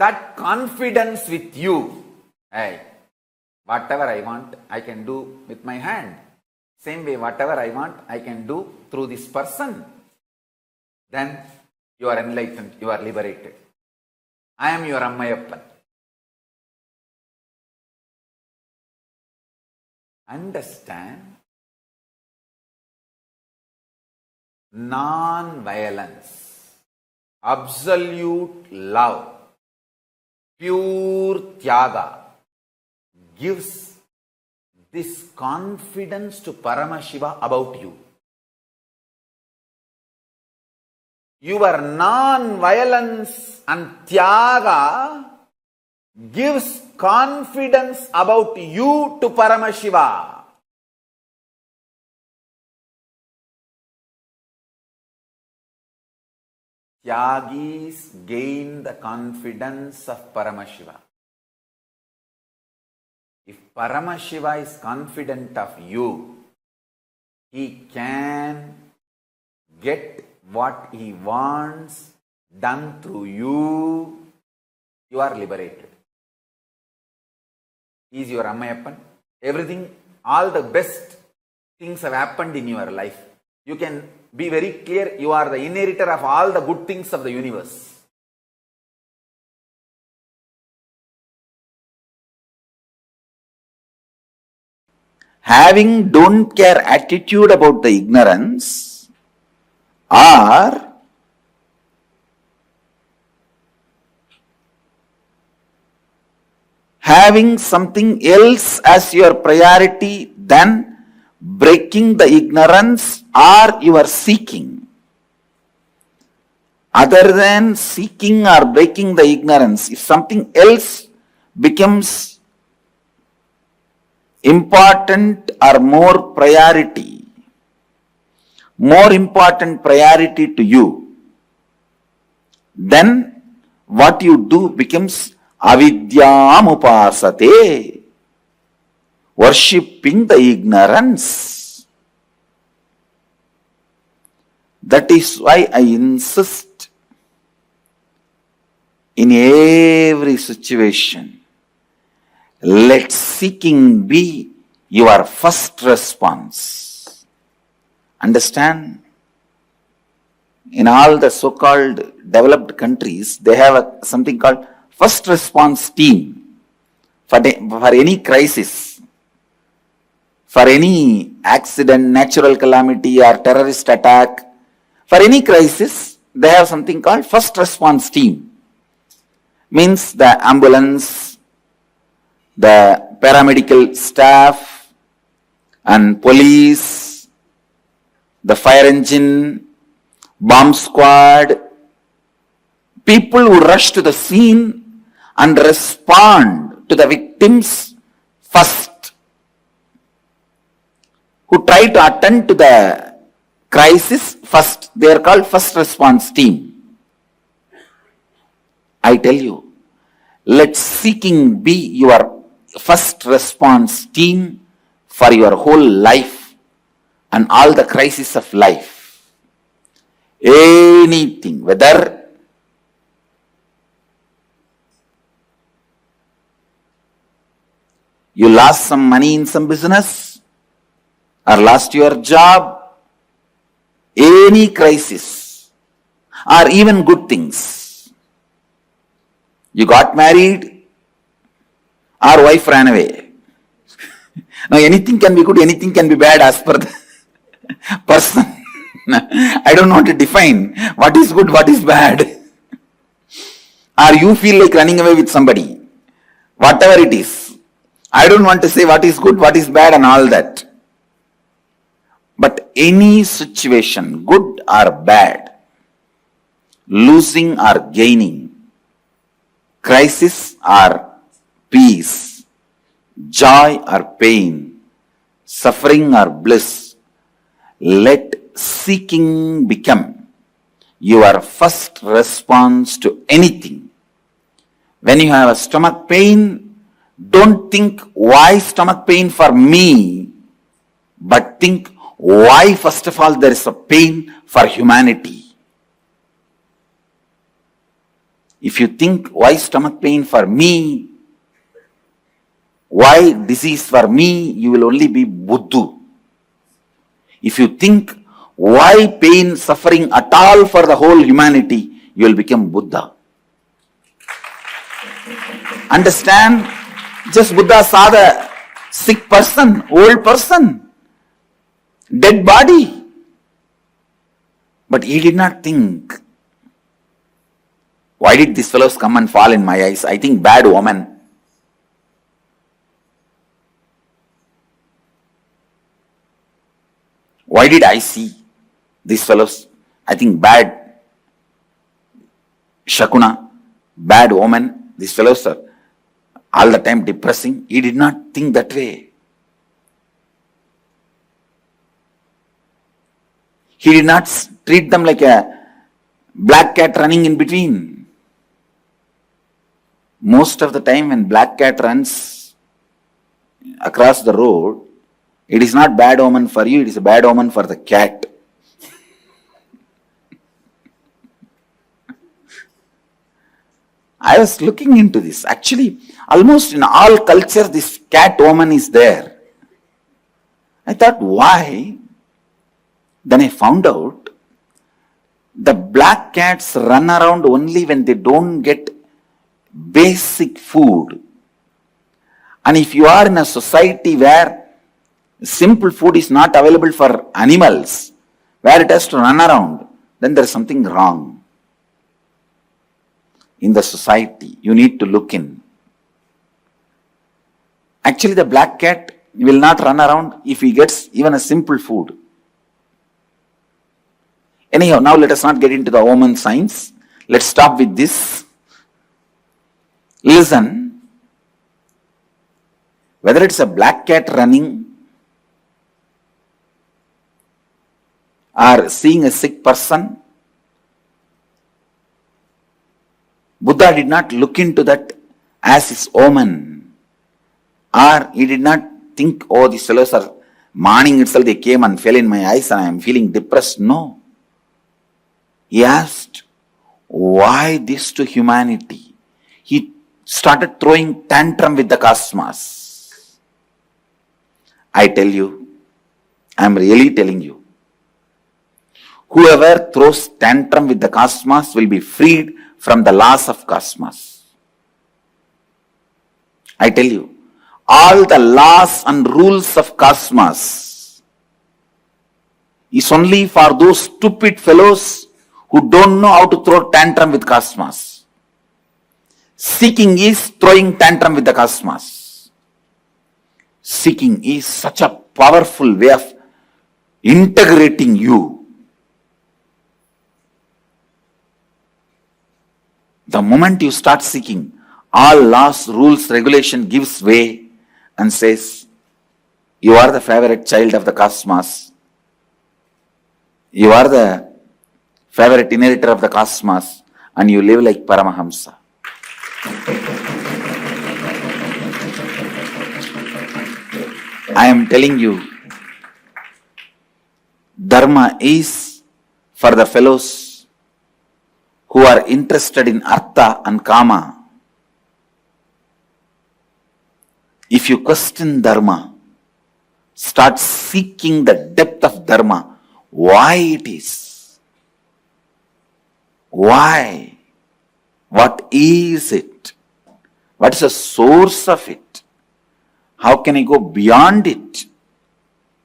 that confidence with you, hey, whatever I want, I can do with my hand. Same way, whatever I want, I can do through this person. Then you are enlightened, you are liberated. I am your Ammayappan. Understand? Non-violence, absolute love, pure Tyaga gives this confidence to Paramashiva about you. Your non-violence and Tyaga gives confidence about you to Paramashiva. Tyagis gain the confidence of Paramashiva. If Paramashiva is confident of you, he can get what he wants done through you. You are liberated. is your Ammayappan. Everything, all the best things have happened in your life. You can be very clear, you are the inheritor of all the good things of the universe. Having don't care attitude about the ignorance, or having something else as your priority than breaking the ignorance, or you are seeking. Other than seeking or breaking the ignorance, if something else becomes important or more important priority to you, then what you do becomes avidyam upasate, worshipping the ignorance. That is why I insist in every situation, let seeking be your first response. Understand? In all the so-called developed countries, they have something called first response team for any crisis, for any accident, natural calamity or terrorist attack. For any crisis, they have something called first response team. Means the ambulance, the paramedical staff and police, the fire engine, bomb squad, people who rush to the scene and respond to the victims first, who try to attend to the crisis first. They are called first response team. I tell you, let seeking be your first response team for your whole life and all the crises of life. Anything, whether you lost some money in some business or lost your job, any crisis or even good things. You got married or wife ran away. Now anything can be good, anything can be bad as per the person. I don't want to define what is good, what is bad. Or you feel like running away with somebody. Whatever it is. I don't want to say what is good, what is bad and all that. But any situation, good or bad, losing or gaining, crisis or peace, joy or pain, suffering or bliss, let seeking become your first response to anything. When you have a stomach pain, don't think why stomach pain for me, but think why first of all there is a pain for humanity. If you think why stomach pain for me, why disease for me, you will only be Buddha. If you think why pain, suffering at all for the whole humanity, you will become Buddha. Understand? Just Buddha saw the sick person, old person, dead body. But he did not think, why did these fellows come and fall in my eyes? I think bad omen. Why did I see these fellows? I think bad Shakuna, bad omen. These fellows are all the time depressing. He did not think that way. He did not treat them like a black cat running in between. Most of the time when black cat runs across the road, it is not bad omen for you, it is a bad omen for the cat. I was looking into this. Actually, almost in all cultures, this cat woman is there. I thought, why? Then I found out the black cats run around only when they don't get basic food. And if you are in a society where simple food is not available for animals, where it has to run around, then there is something wrong in the society. You need to look in. Actually, the black cat will not run around if he gets even a simple food. Anyhow, now let us not get into the omen science. Let's stop with this. Listen, whether it's a black cat running or seeing a sick person, Buddha did not look into that as his omen, or he did not think, oh, these fellows are, morning itself they came and fell in my eyes and I am feeling depressed. No. He asked, why this to humanity? He started throwing tantrum with the cosmos. I tell you, I am really telling you, whoever throws tantrum with the cosmos will be freed from the laws of cosmos. I tell you, all the laws and rules of cosmos is only for those stupid fellows who don't know how to throw tantrum with cosmos. Seeking is throwing tantrum with the cosmos. Seeking is such a powerful way of integrating you. The moment you start seeking, all laws, rules, regulation gives way and says, you are the favorite child of the cosmos. You are the favorite inheritor of the cosmos, and you live like Paramahamsa. I am telling you, Dharma is for the fellows who are interested in Artha and Kama. If you question Dharma, start seeking the depth of Dharma, why it is. Why? What is it? What is the source of it? How can I go beyond it?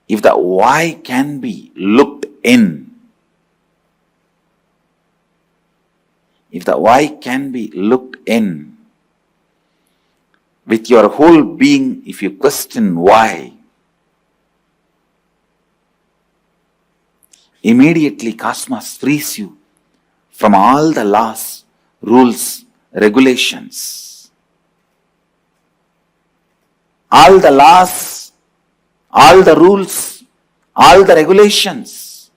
If the why can be looked in. If the why can be looked in. With your whole being, if you question why, immediately cosmos frees you from all the laws, rules, regulations. All the laws, all the rules, all the regulations.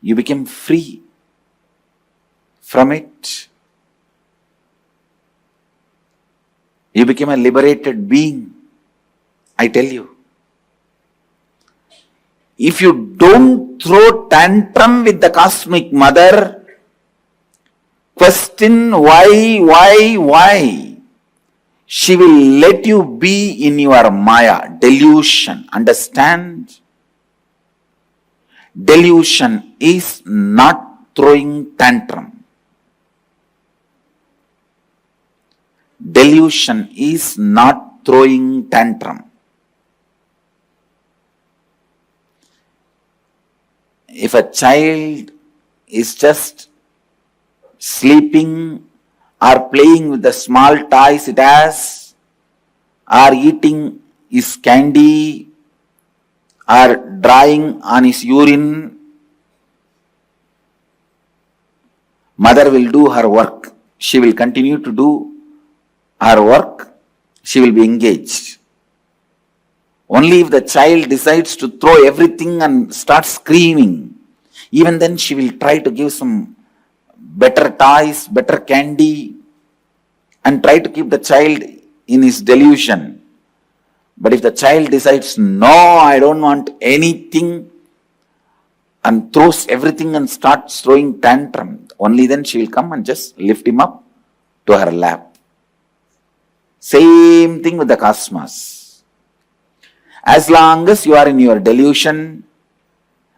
You became free from it. You became a liberated being. I tell you. If you don't throw tantrum with the cosmic mother, question why, she will let you be in your Maya, delusion. Understand? Delusion is not throwing tantrum. Delusion is not throwing tantrum. If a child is just sleeping or playing with the small toys it has, or eating his candy, or drying on his urine, mother will do her work. She will continue to do her work. She will be engaged. Only if the child decides to throw everything and start screaming, even then she will try to give some better toys, better candy, and try to keep the child in his delusion. But if the child decides, no, I don't want anything, and throws everything and starts throwing tantrum, only then she will come and just lift him up to her lap. Same thing with the cosmos. As long as you are in your delusion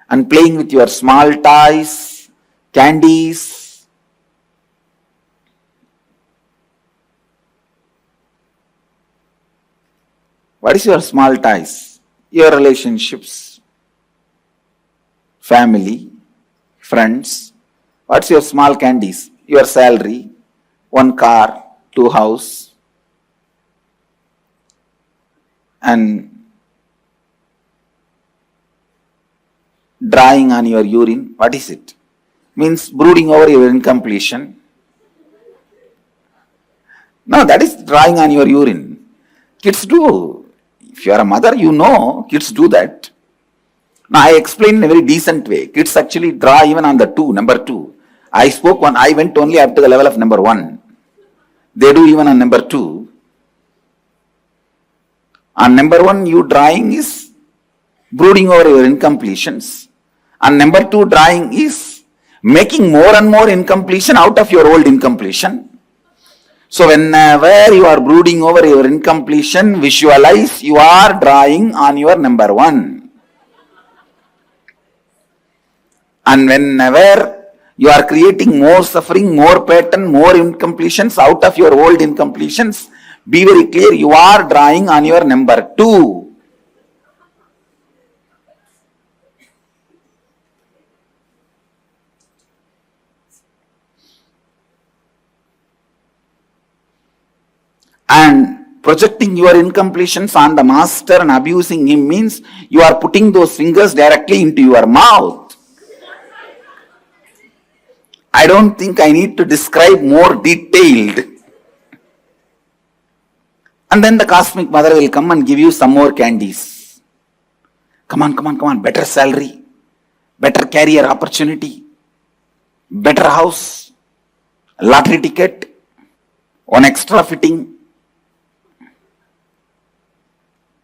and playing with your small toys, candies, what is your small toys? Your relationships, family, friends. What's your small candies? Your salary, one car, two house, and drawing on your urine. What is it? Means brooding over your incompletion. No, that is drawing on your urine. Kids do. If you are a mother, you know kids do that. Now I explained in a very decent way. Kids actually draw even on the number two. I went only up to the level of number one. They do even on number two. On number one, you drawing is brooding over your incompletions. And number two, drawing is making more and more incompletion out of your old incompletion. So whenever you are brooding over your incompletion, visualize you are drawing on your number one. And whenever you are creating more suffering, more pattern, more incompletions out of your old incompletions, be very clear, you are drawing on your number two. And projecting your incompletions on the master and abusing him means you are putting those fingers directly into your mouth. I don't think I need to describe more detailed. And then the cosmic mother will come and give you some more candies. Come on, better salary, better career opportunity, better house, lottery ticket, one extra fitting.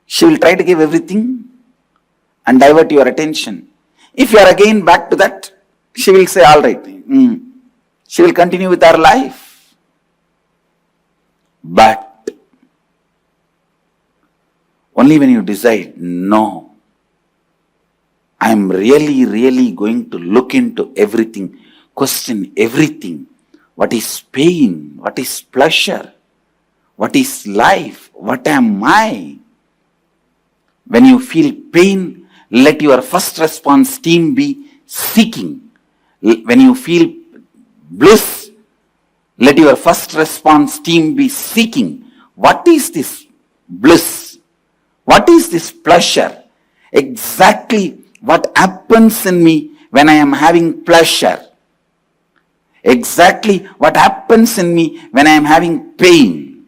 She will try to give everything and divert your attention. If you are again back to that, she will say, all right. She will continue with her life. But only when you decide, no, I am really going to look into everything, question everything. What is pain? What is pleasure? What is life? What am I? When you feel pain, let your first response team be seeking. When you feel bliss, let your first response team be seeking. What is this bliss? What is this pleasure? Exactly what happens in me when I am having pleasure. Exactly what happens in me when I am having pain.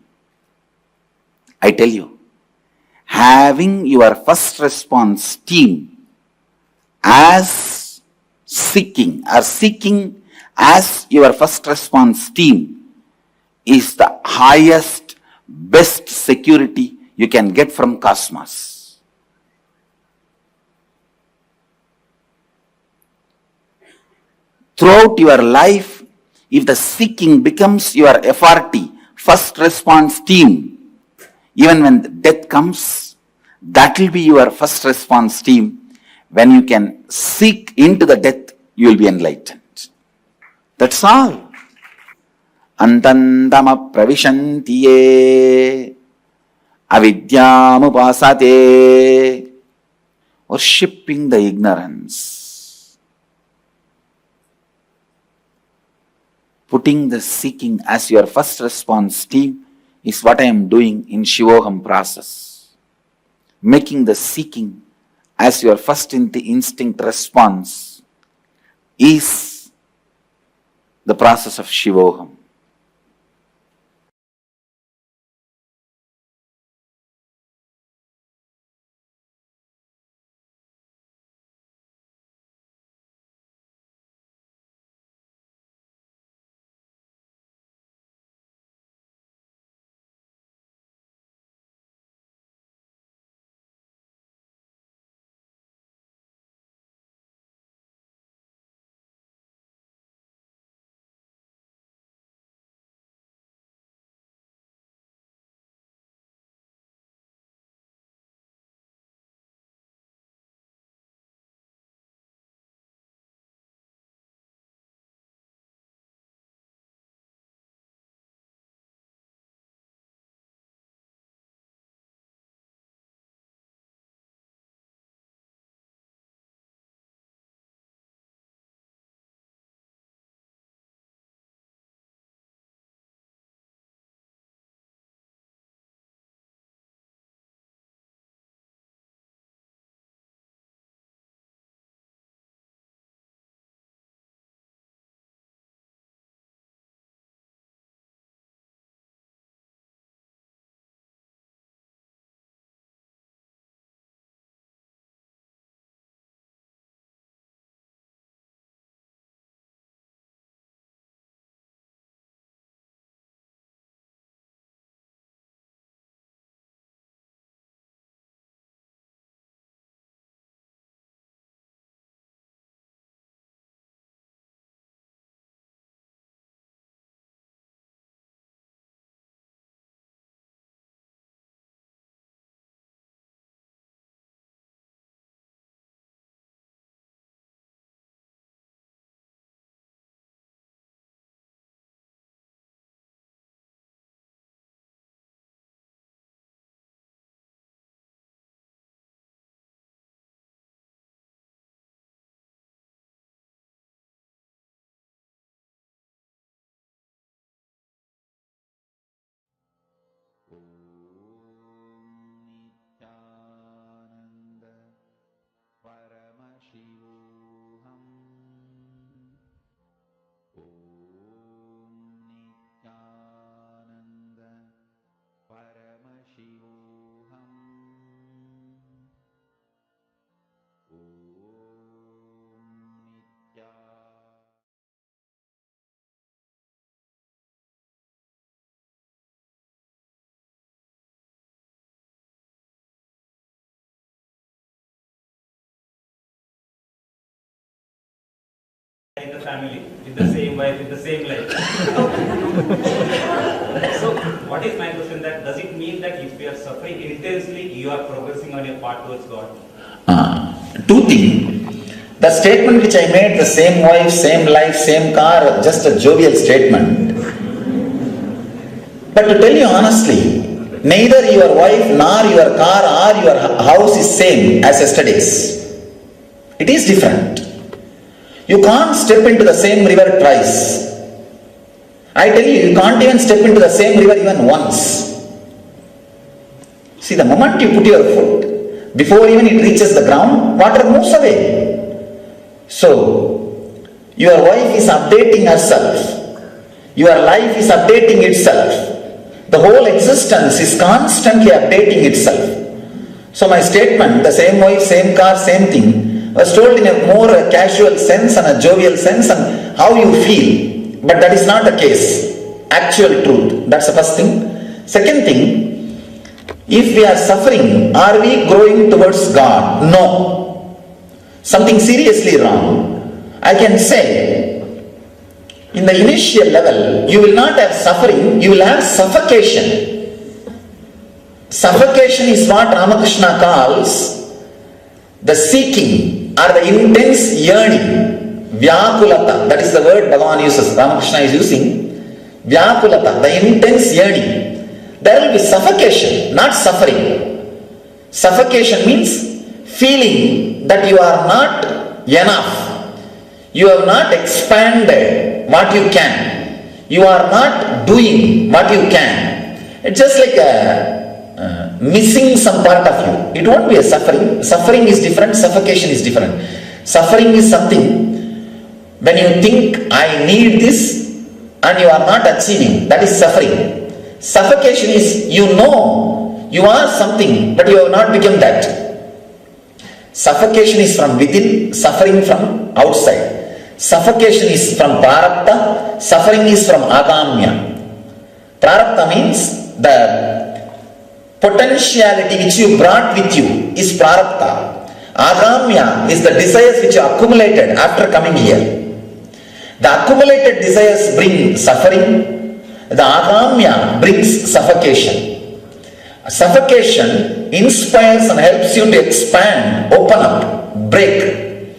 I tell you, having your first response team as seeking as your first response team is the highest, best security you can get from cosmos. Throughout your life, if the seeking becomes your FRT, first response team, even when death comes, that will be your first response team. When you can seek into the death, you will be enlightened. That's all. Antantama pravishantiye avidyamupasate. Worshipping the ignorance. Putting the seeking as your first response team is what I am doing in Shivoham process. Making the seeking as your first instinct response is the process of Shivoham. family, with the same wife, with the same life. So, what is my question that does it mean that if you are suffering intensely, you are progressing on your path towards God? Two things. The statement which I made, the same wife, same life, same car, just a jovial statement. But to tell you honestly, neither your wife nor your car or your house is same as yesterday's. It is different. You can't step into the same river twice. I tell you, you can't even step into the same river even once. See, the moment you put your foot, before even it reaches the ground, water moves away. So, your wife is updating herself. Your life is updating itself. The whole existence is constantly updating itself. So my statement, the same wife, same car, same thing, was told in a more casual sense and a jovial sense and how you feel. But that is not the case. Actual truth. That's the first thing. Second thing, if we are suffering, are we growing towards God? No. Something seriously wrong. I can say, in the initial level, you will not have suffering, you will have suffocation. Suffocation is what Ramakrishna calls the seeking or the intense yearning. Vyakulata, that is the word Bhagavan uses, Ramakrishna is using. Vyakulata, the intense yearning. There will be suffocation, not suffering. Suffocation means feeling that you are not enough. You have not expanded what you can. You are not doing what you can. It's just like missing some part of you. It won't be a suffering. Suffering is different, suffocation is different. Suffering is something when you think, I need this, and you are not achieving. That is suffering. Suffocation is, you know you are something, but you have not become that. Suffocation is from within, suffering from outside. Suffocation is from prarabdha, suffering is from agamya. Prarabdha means the potentiality which you brought with you is prarabdha. Agamya is the desires which you accumulated after coming here. The accumulated desires bring suffering, the agamya brings suffocation. Suffocation inspires and helps you to expand, open up, break.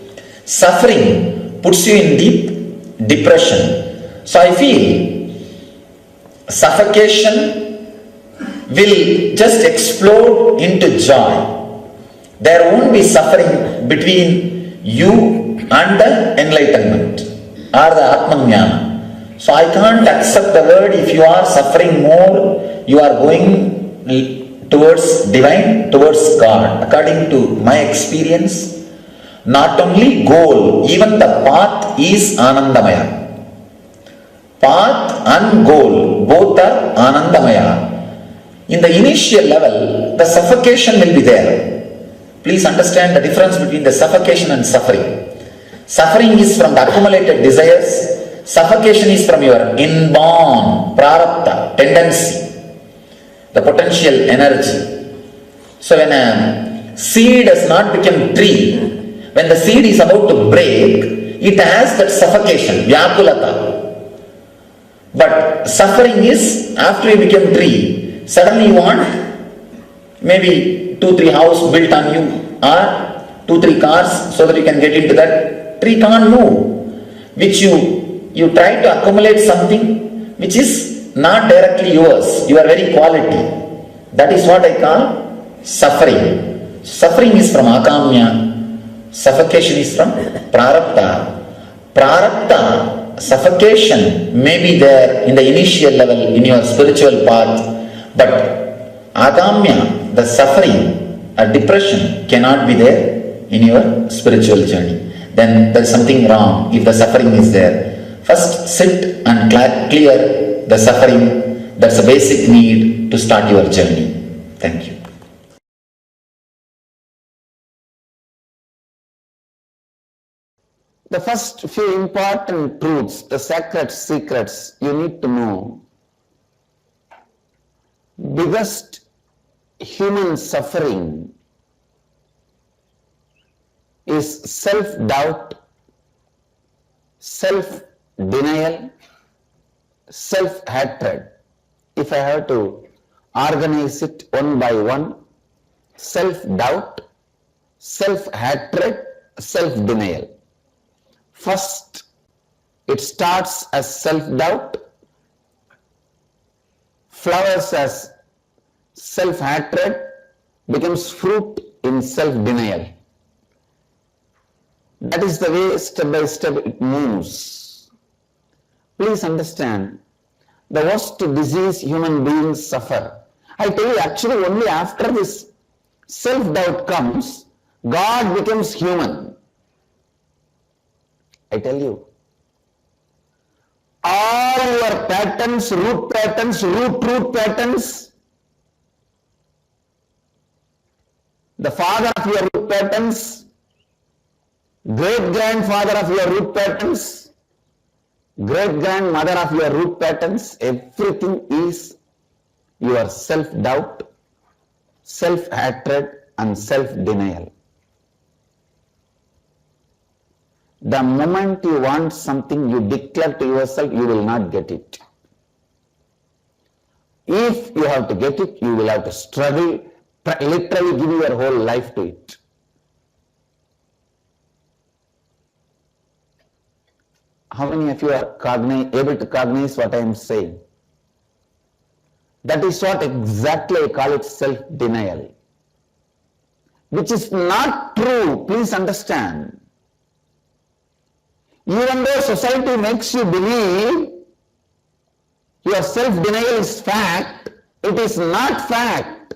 Suffering puts you in deep depression. So I feel suffocation will just explode into joy. There won't be suffering between you and the enlightenment or the Atmajnana. So I can't accept the word if you are suffering more, you are going towards divine, towards God. According to my experience, not only goal, even the path is Anandamaya. Path and goal, both are Anandamaya. In the initial level, the suffocation will be there. Please understand the difference between the suffocation and suffering. Suffering is from the accumulated desires. Suffocation is from your inborn prarabdha, tendency, the potential energy. So when a seed has not become tree, when the seed is about to break, it has that suffocation, vyakulata. But suffering is after you become tree, suddenly you want maybe 2-3 houses built on you or 2-3 cars so that you can get into that. Tree can't move. Which you try to accumulate something which is not directly yours, your very quality. That is what I call suffering. Suffering is from akamya, suffocation is from prarabdha. Prarabdha, suffocation may be there in the initial level in your spiritual path, but akamya, the suffering or depression cannot be there in your spiritual journey. Then there is something wrong if the suffering is there. First sit and clear the suffering. That's a basic need to start your journey. Thank you. The first few important truths, the sacred secrets you need to know. Biggest human suffering is self-doubt self-denial, self-hatred. If I have to organize it one by one, self-doubt, self-hatred, self-denial. First, it starts as self-doubt, flowers as self-hatred, becomes fruit in self-denial. That is the way step by step it moves. Please understand, the worst disease human beings suffer. I tell you, actually only after this self-doubt comes, God becomes human. I tell you, all your patterns, root patterns, the father of your root patterns, great-grandfather of your root patterns, great-grandmother of your root patterns, everything is your self-doubt, self-hatred and self-denial. The moment you want something, you declare to yourself, you will not get it. If you have to get it, you will have to struggle, literally give your whole life to it. How many of you are able to cognize what I am saying? That is what exactly I call it, self-denial. Which is not true, please understand. Even though society makes you believe your self-denial is fact, it is not fact.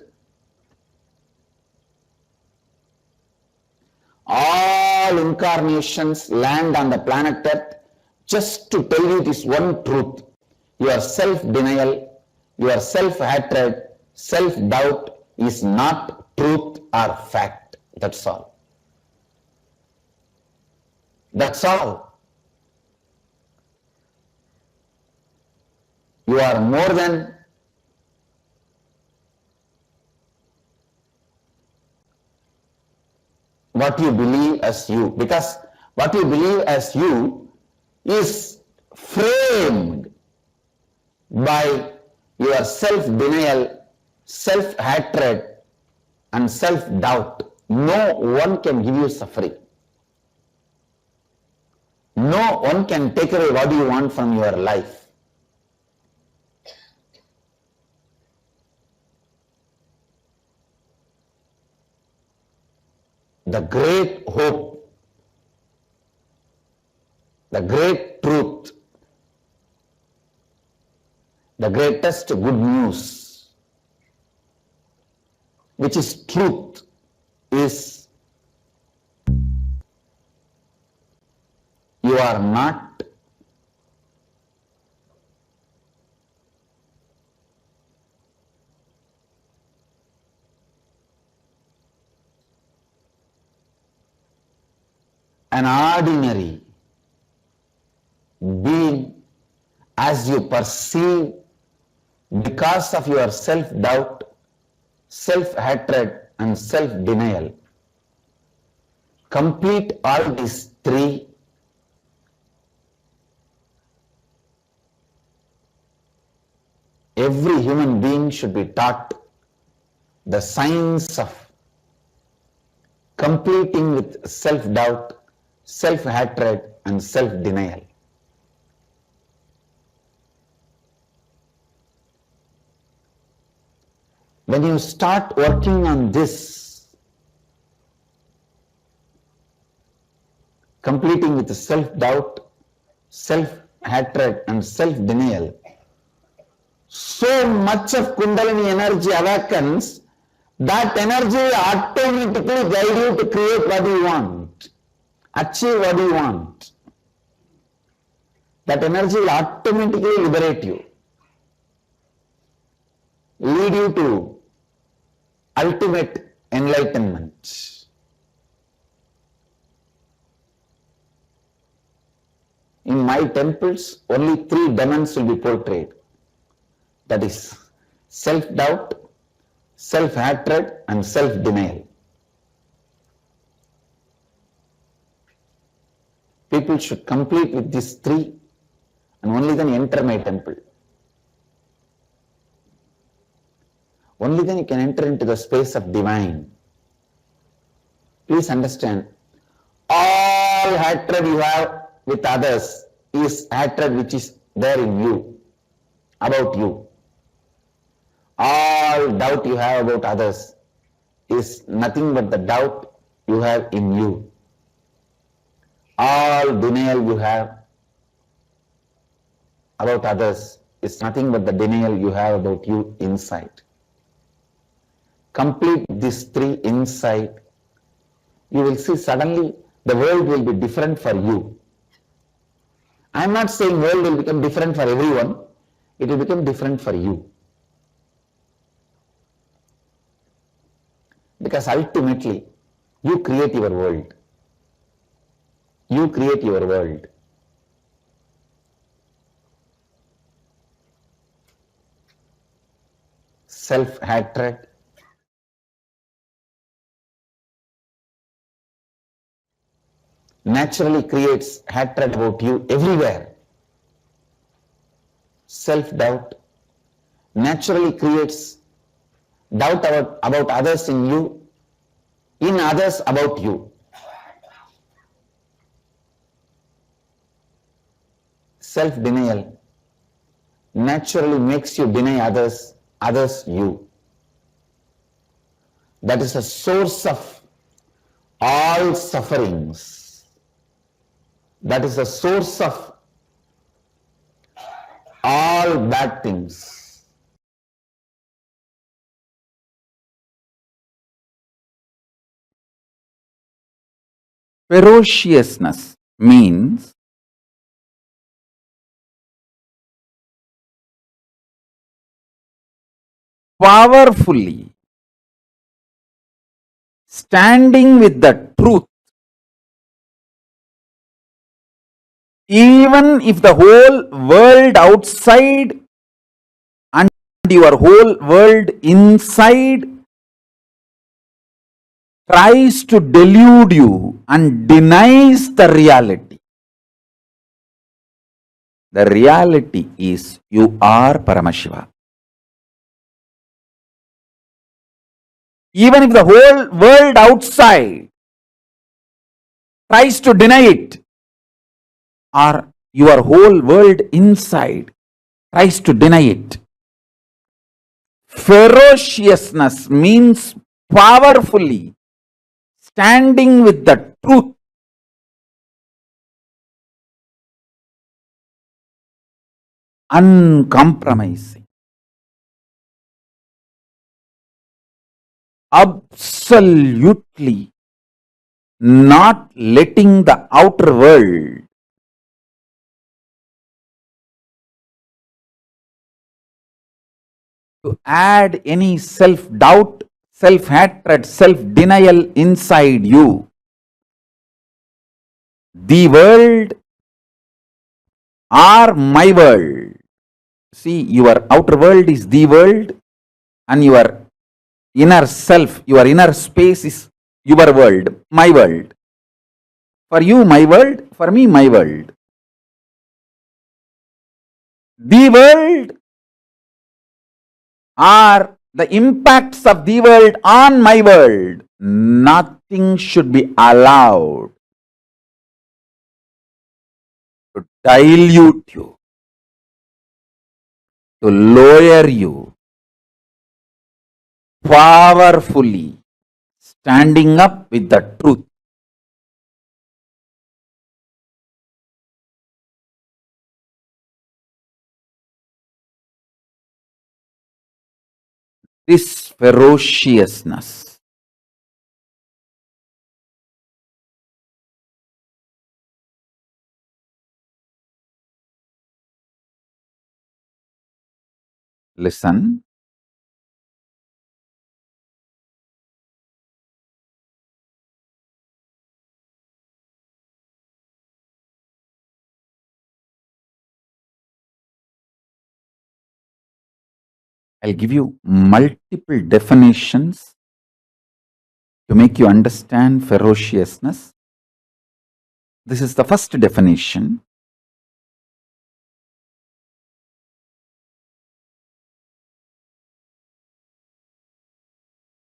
All incarnations land on the planet Earth just to tell you this one truth. Your self-denial, your self-hatred, self-doubt is not truth or fact. That's all. That's all. You are more than what you believe as you, because what you believe as you is framed by your self-denial, self-hatred and self-doubt. No one can give you suffering. No one can take away what you want from your life. The great hope, the great truth, the greatest good news, which is truth, is you are not an ordinary being as you perceive because of your self-doubt, self-hatred and self-denial. Complete all these three. Every human being should be taught the science of completing with self-doubt, self-hatred and self-denial. When you start working on this, completing with self-doubt, self-hatred and self-denial, so much of Kundalini energy awakens, that energy will automatically guide you to create what you want, achieve what you want. That energy will automatically liberate you, lead you to ultimate enlightenment. In my temples, only 3 demons will be portrayed. That is self-doubt, self-hatred and self-denial. people should complete with these three and only then enter my temple. Only then you can enter into the space of divine. Please understand, all hatred you have with others is hatred which is there in you, about you. All doubt you have about others is nothing but the doubt you have in you. All denial you have about others is nothing but the denial you have about you inside. Complete these three inside, you will see suddenly the world will be different for you. I am not saying world will become different for everyone, it will become different for you. Because ultimately, you create your world. You create your world. Self-hatred, naturally creates hatred about you everywhere. Self-doubt naturally creates doubt about others in you, in others about you. Self-denial naturally makes you deny others, others you. That is the source of all sufferings. That is the source of all bad things. Ferociousness means powerfully standing with the truth, even if the whole world outside and your whole world inside tries to delude you and denies the reality. The reality is you are Paramashiva. Even if the whole world outside tries to deny it, or your whole world inside tries to deny it. Ferociousness means powerfully standing with the truth, uncompromising, absolutely not letting the outer world to add any self-doubt, self-hatred, self-denial inside you. The world or my world. See, your outer world is the world and your inner self, your inner space is your world, my world. For you, my world, for me, my world. The world or the impacts of the world on my world, nothing should be allowed to dilute you, to lower you, powerfully standing up with the truth. This ferociousness listen, I'll give you multiple definitions to make you understand ferociousness. This is the first definition.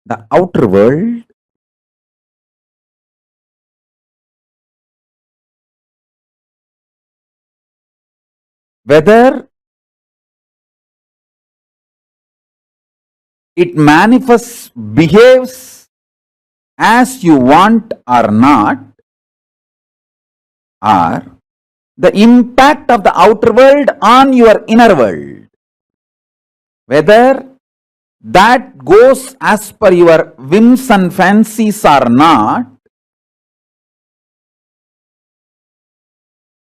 The outer world whether it manifests, behaves as you want or not, or the impact of the outer world on your inner world, whether that goes as per your whims and fancies or not,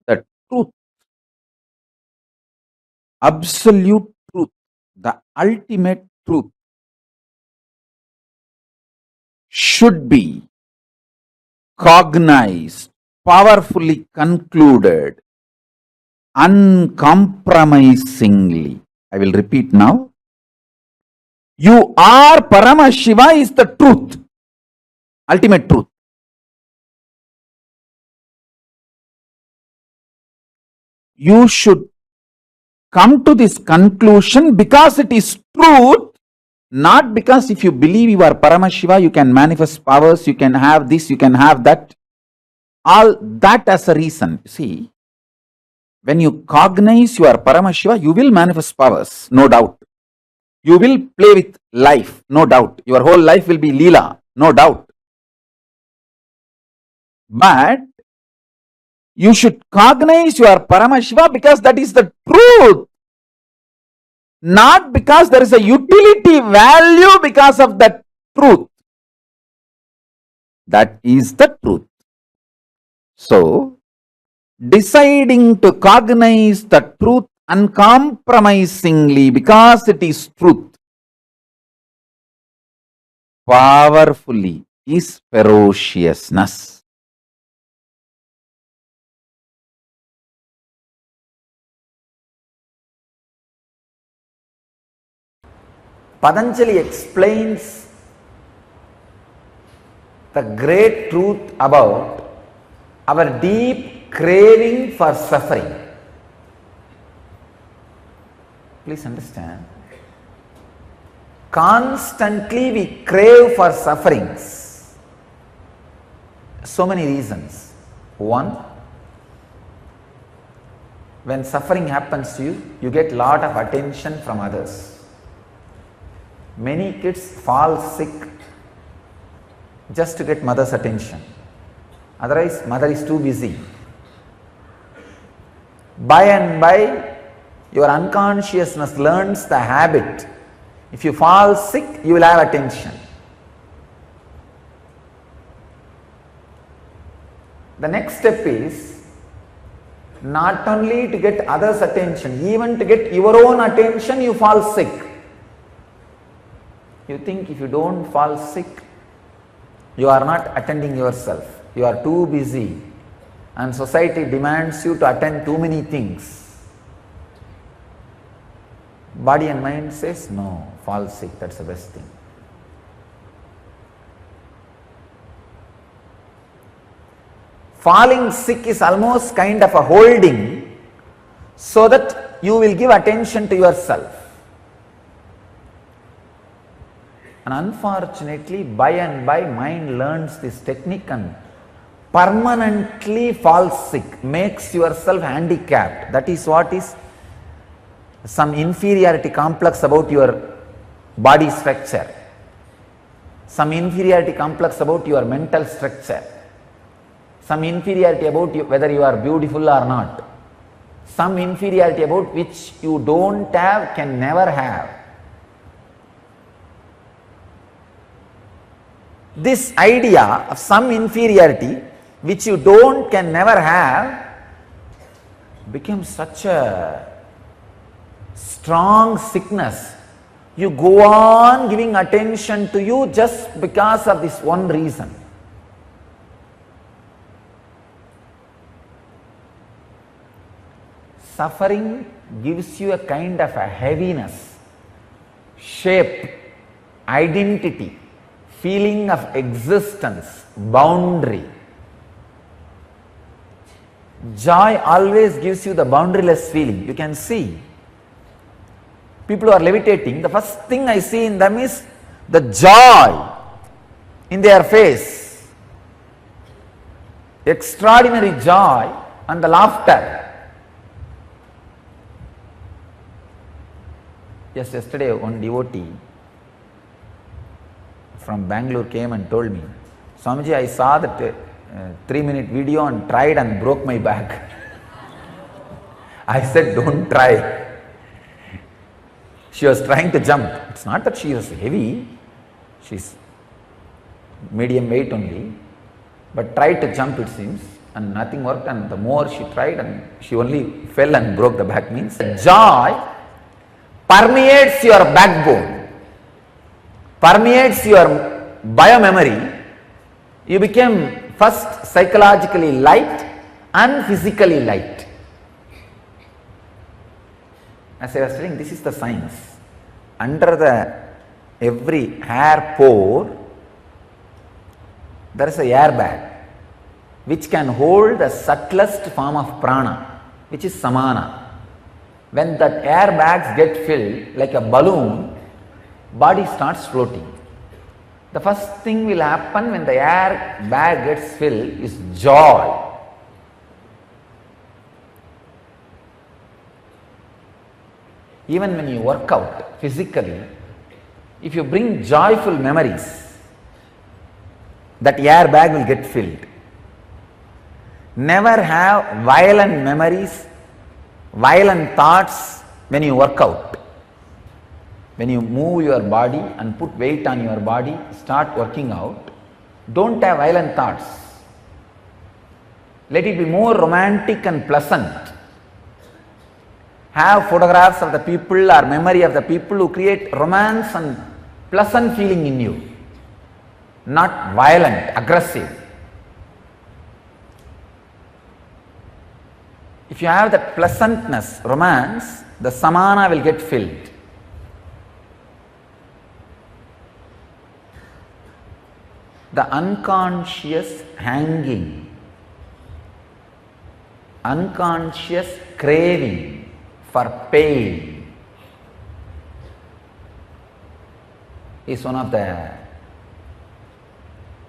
the truth, absolute truth, the ultimate truth should be cognized, powerfully concluded, uncompromisingly. I will repeat now. You are Paramashiva is the truth, ultimate truth. You should come to this conclusion because it is truth, not because if you believe you are Paramashiva, you can manifest powers, you can have this, you can have that. All that as a reason. See, when you cognize you are Paramashiva, you will manifest powers, no doubt. You will play with life, no doubt. Your whole life will be Leela, no doubt. But you should cognize you are Paramashiva because that is the truth. Not because there is a utility value because of that truth. That is the truth. So, deciding to cognize the truth uncompromisingly because it is truth, powerfully, is ferociousness. Patanjali explains the great truth about our deep craving for suffering. Please understand. Constantly we crave for sufferings. So many reasons. One, when suffering happens to you, you get lot of attention from others. Many kids fall sick just to get mother's attention. Otherwise, mother is too busy. By and by, your unconsciousness learns the habit. If you fall sick, you will have attention. The next step is not only to get others' attention, even to get your own attention, you fall sick. You think if you don't fall sick, you are not attending yourself. You are too busy and society demands you to attend too many things. Body and mind says, no, fall sick, that's the best thing. Falling sick is almost kind of a holding so that you will give attention to yourself. And unfortunately, by and by, mind learns this technique and permanently falls sick, makes yourself handicapped. That is what is some inferiority complex about your body structure, some inferiority complex about your mental structure, some inferiority about you, whether you are beautiful or not, some inferiority about which you don't have, can never have. This idea of some inferiority which you don't, can never have becomes such a strong sickness. You go on giving attention to you just because of this one reason. Suffering gives you a kind of a heaviness, shape, identity, feeling of existence, boundary. Joy always gives you the boundaryless feeling. You can see people who are levitating, the first thing I see in them is the joy in their face, extraordinary joy and the laughter. Just yesterday one devotee from Bangalore came and told me, Swamiji, I saw that 3-minute video and tried and broke my back. I said, don't try. She was trying to jump. It's not that she was heavy, she's medium weight only, but tried to jump, it seems, and nothing worked, and the more she tried and she only fell and broke the back. Means joy permeates your backbone, permeates your biomemory. You became first psychologically light and physically light. As I was telling, this is the science. Under the every hair pore, there is a air bag which can hold the subtlest form of prana, which is samana. When that air bags get filled like a balloon, body starts floating. The first thing will happen when the air bag gets filled is joy. Even when you work out physically, if you bring joyful memories, that air bag will get filled. Never have violent memories, violent thoughts when you work out. When you move your body and put weight on your body, start working out, don't have violent thoughts. Let it be more romantic and pleasant. Have photographs of the people or memory of the people who create romance and pleasant feeling in you, not violent, aggressive. If you have that pleasantness, romance, the samana will get filled. The unconscious hanging, unconscious craving for pain is one of the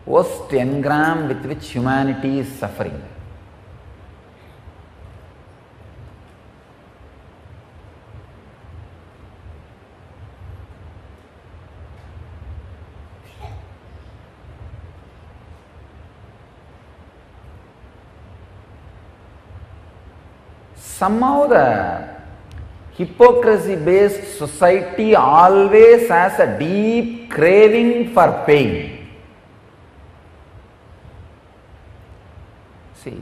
worst engram with which humanity is suffering. Somehow the hypocrisy-based society always has a deep craving for pain. See,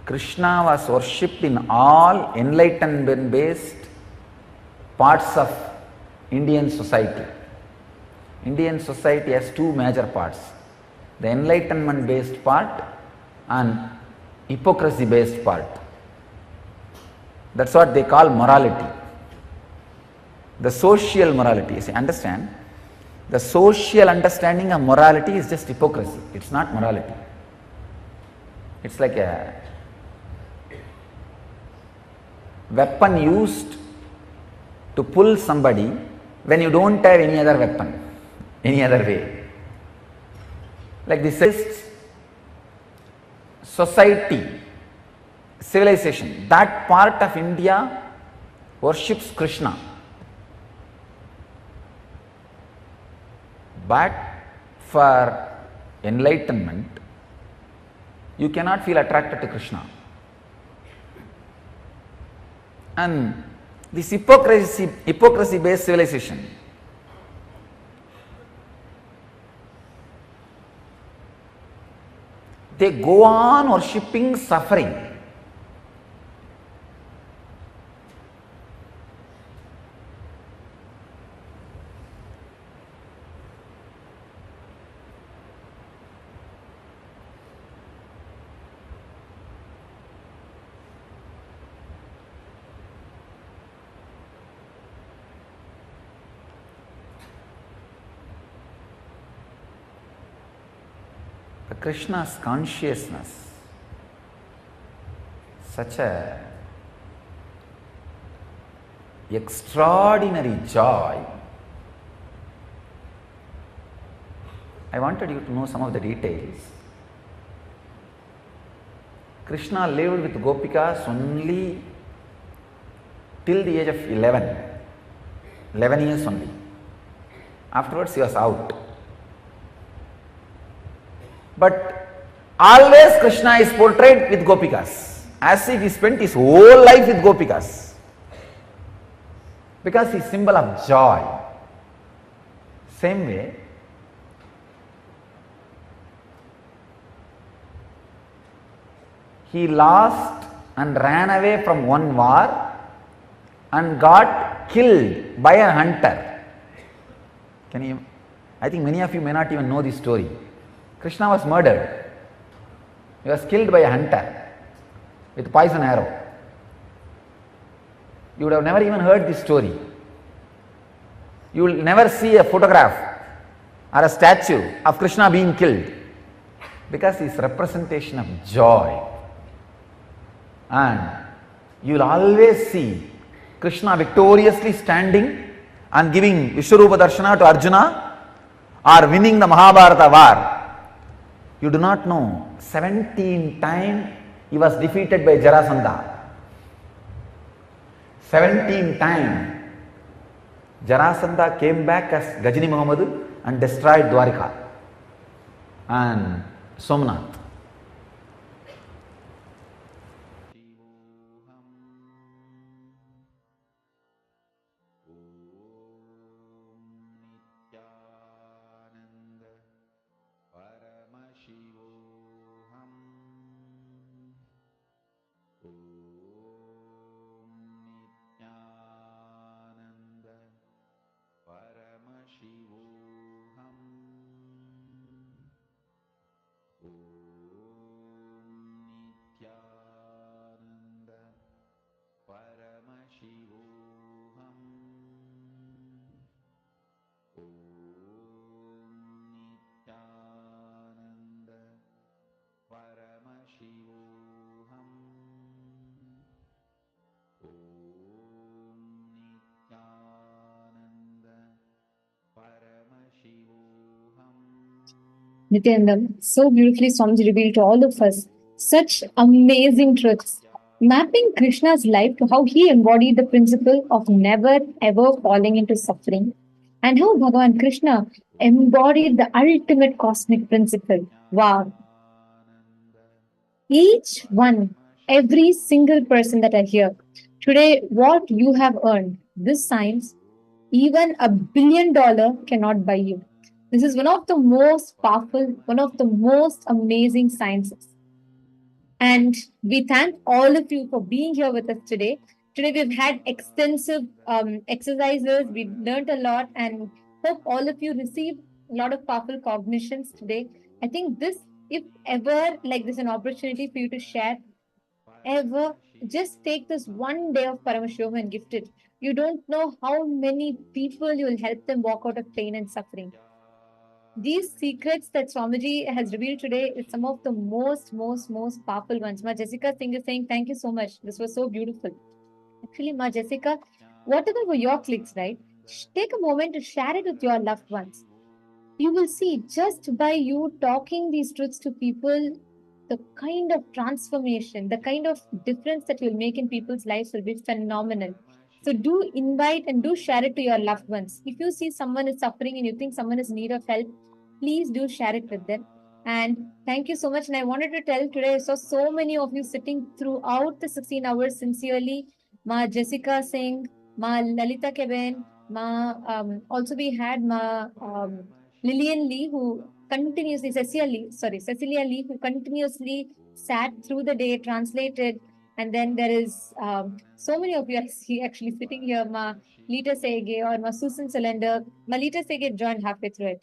Krishna was worshipped in all enlightenment-based parts of Indian society. Indian society has two major parts, the enlightenment-based part and hypocrisy-based part. That's what they call morality. The social morality. See, understand, the social understanding of morality is just hypocrisy. It's not morality. It's like a weapon used to pull somebody when you don't have any other weapon, any other way. Like this is society, civilization, that part of India worships Krishna. But for enlightenment, you cannot feel attracted to Krishna. And this hypocrisy-based civilization, they go on worshipping suffering. Krishna's consciousness such a extraordinary joy. I wanted you to know some of the details. Krishna lived with Gopikas only till the age of 11. 11 years only. Afterwards he was out. But always Krishna is portrayed with Gopikas, as if he spent his whole life with Gopikas. Because he is symbol of joy. Same way, he lost and ran away from one war and got killed by a hunter. I think many of you may not even know this story. Krishna was murdered. He was killed by a hunter with poison arrow. You would have never even heard this story. You will never see a photograph or a statue of Krishna being killed, because he is representation of joy. And you will always see Krishna victoriously standing and giving Vishwarupa Darshana to Arjuna, or winning the Mahabharata war. You do not know, 17 times he was defeated by Jarasandha. 17 times Jarasandha came back as Gajini Muhammad and destroyed Dwarika and Somnath. Nithyananda Paramashivoham Nithyananda Paramashivoham Nithyananda Paramashivoham Nithyananda Paramashivoham Nithyananda Paramashivoham. Nithyananda, so beautifully Swamiji revealed to all of us such amazing truths, mapping Krishna's life to how he embodied the principle of never ever falling into suffering, and how Bhagavan Krishna embodied the ultimate cosmic principle. Wow. Each one, every single person that are here today, what you have earned, this science, even $1 billion cannot buy you. This is one of the most powerful, one of the most amazing sciences. And we thank all of you for being here with us today. Today we've had extensive exercises, we learned a lot, and hope all of you received a lot of powerful cognitions today. I think this, if ever like this, an opportunity for you to share, ever, just take this one day of Paramashivoham and gift it. You don't know how many people you will help them walk out of pain and suffering. These secrets that Swamiji has revealed today is some of the most powerful ones. Ma Jessica Singh is saying, thank you so much. This was so beautiful. Actually, Ma Jessica, whatever were your clicks, right? Take a moment to share it with your loved ones. You will see, just by you talking these truths to people, the kind of transformation, the kind of difference that you'll make in people's lives will be phenomenal. So do invite and do share it to your loved ones. If you see someone is suffering and you think someone is in need of help, please do share it with them. And thank you so much. And I wanted to tell today, I saw so many of you sitting throughout the 16 hours sincerely. Ma Jessica Singh, Ma Lalita Keben, also we had Ma Lillian Lee, who continuously, Cecilia Lee, who continuously sat through the day, translated. And then there is so many of you I see actually sitting here, Ma Lita Sege or Ma Susan Cylinder. Ma Lita Sege joined halfway through it.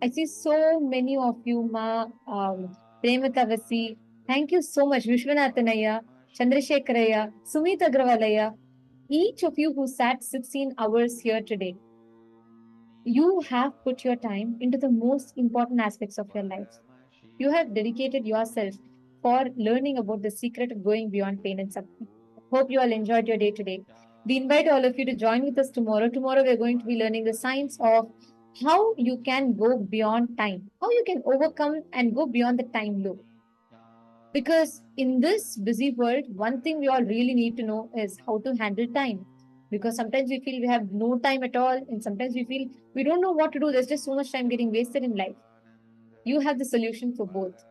I see so many of you, Ma Premata Vasi. Thank you so much, Vishwanathanaya, Chandrasekharaya, Sumit Agrawalaya. Each of you who sat 16 hours here today, you have put your time into the most important aspects of your life. You have dedicated yourself for learning about the secret of going beyond pain and suffering. Hope you all enjoyed your day today. We invite all of you to join with us tomorrow. Tomorrow, we're going to be learning the science of how you can go beyond time, how you can overcome and go beyond the time loop. Because in this busy world, one thing we all really need to know is how to handle time. Because sometimes we feel we have no time at all, and sometimes we feel we don't know what to do. There's just so much time getting wasted in life. You have the solution for both.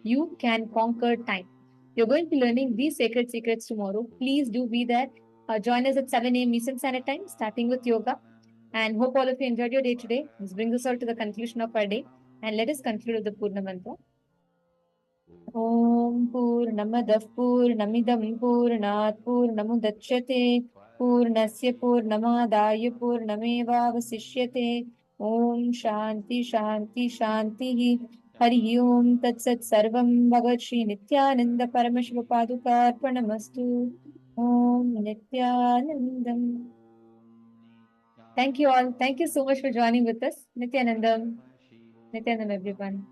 You can conquer time. You're going to be learning these sacred secrets tomorrow. Please do be there. Join us at 7 a.m. Eastern Standard Time, starting with yoga. And hope all of you enjoyed your day today. This brings us all to the conclusion of our day. And let us conclude with the Purna Mantra. Om Purnamadah Purnamidam Purnat Purnamudachyate Purnasya Purnamadaya Purnamevavasishyate Om Shanti Shanti Shanti Hari Om Tat Sat Sarvam Bhagat Shri Nithyananda Paramashiva Paduka Arpanamastu Om Nithyanandam. Thank you all. Thank you so much for joining with us. Nithyanandam. Nithyanandam everyone.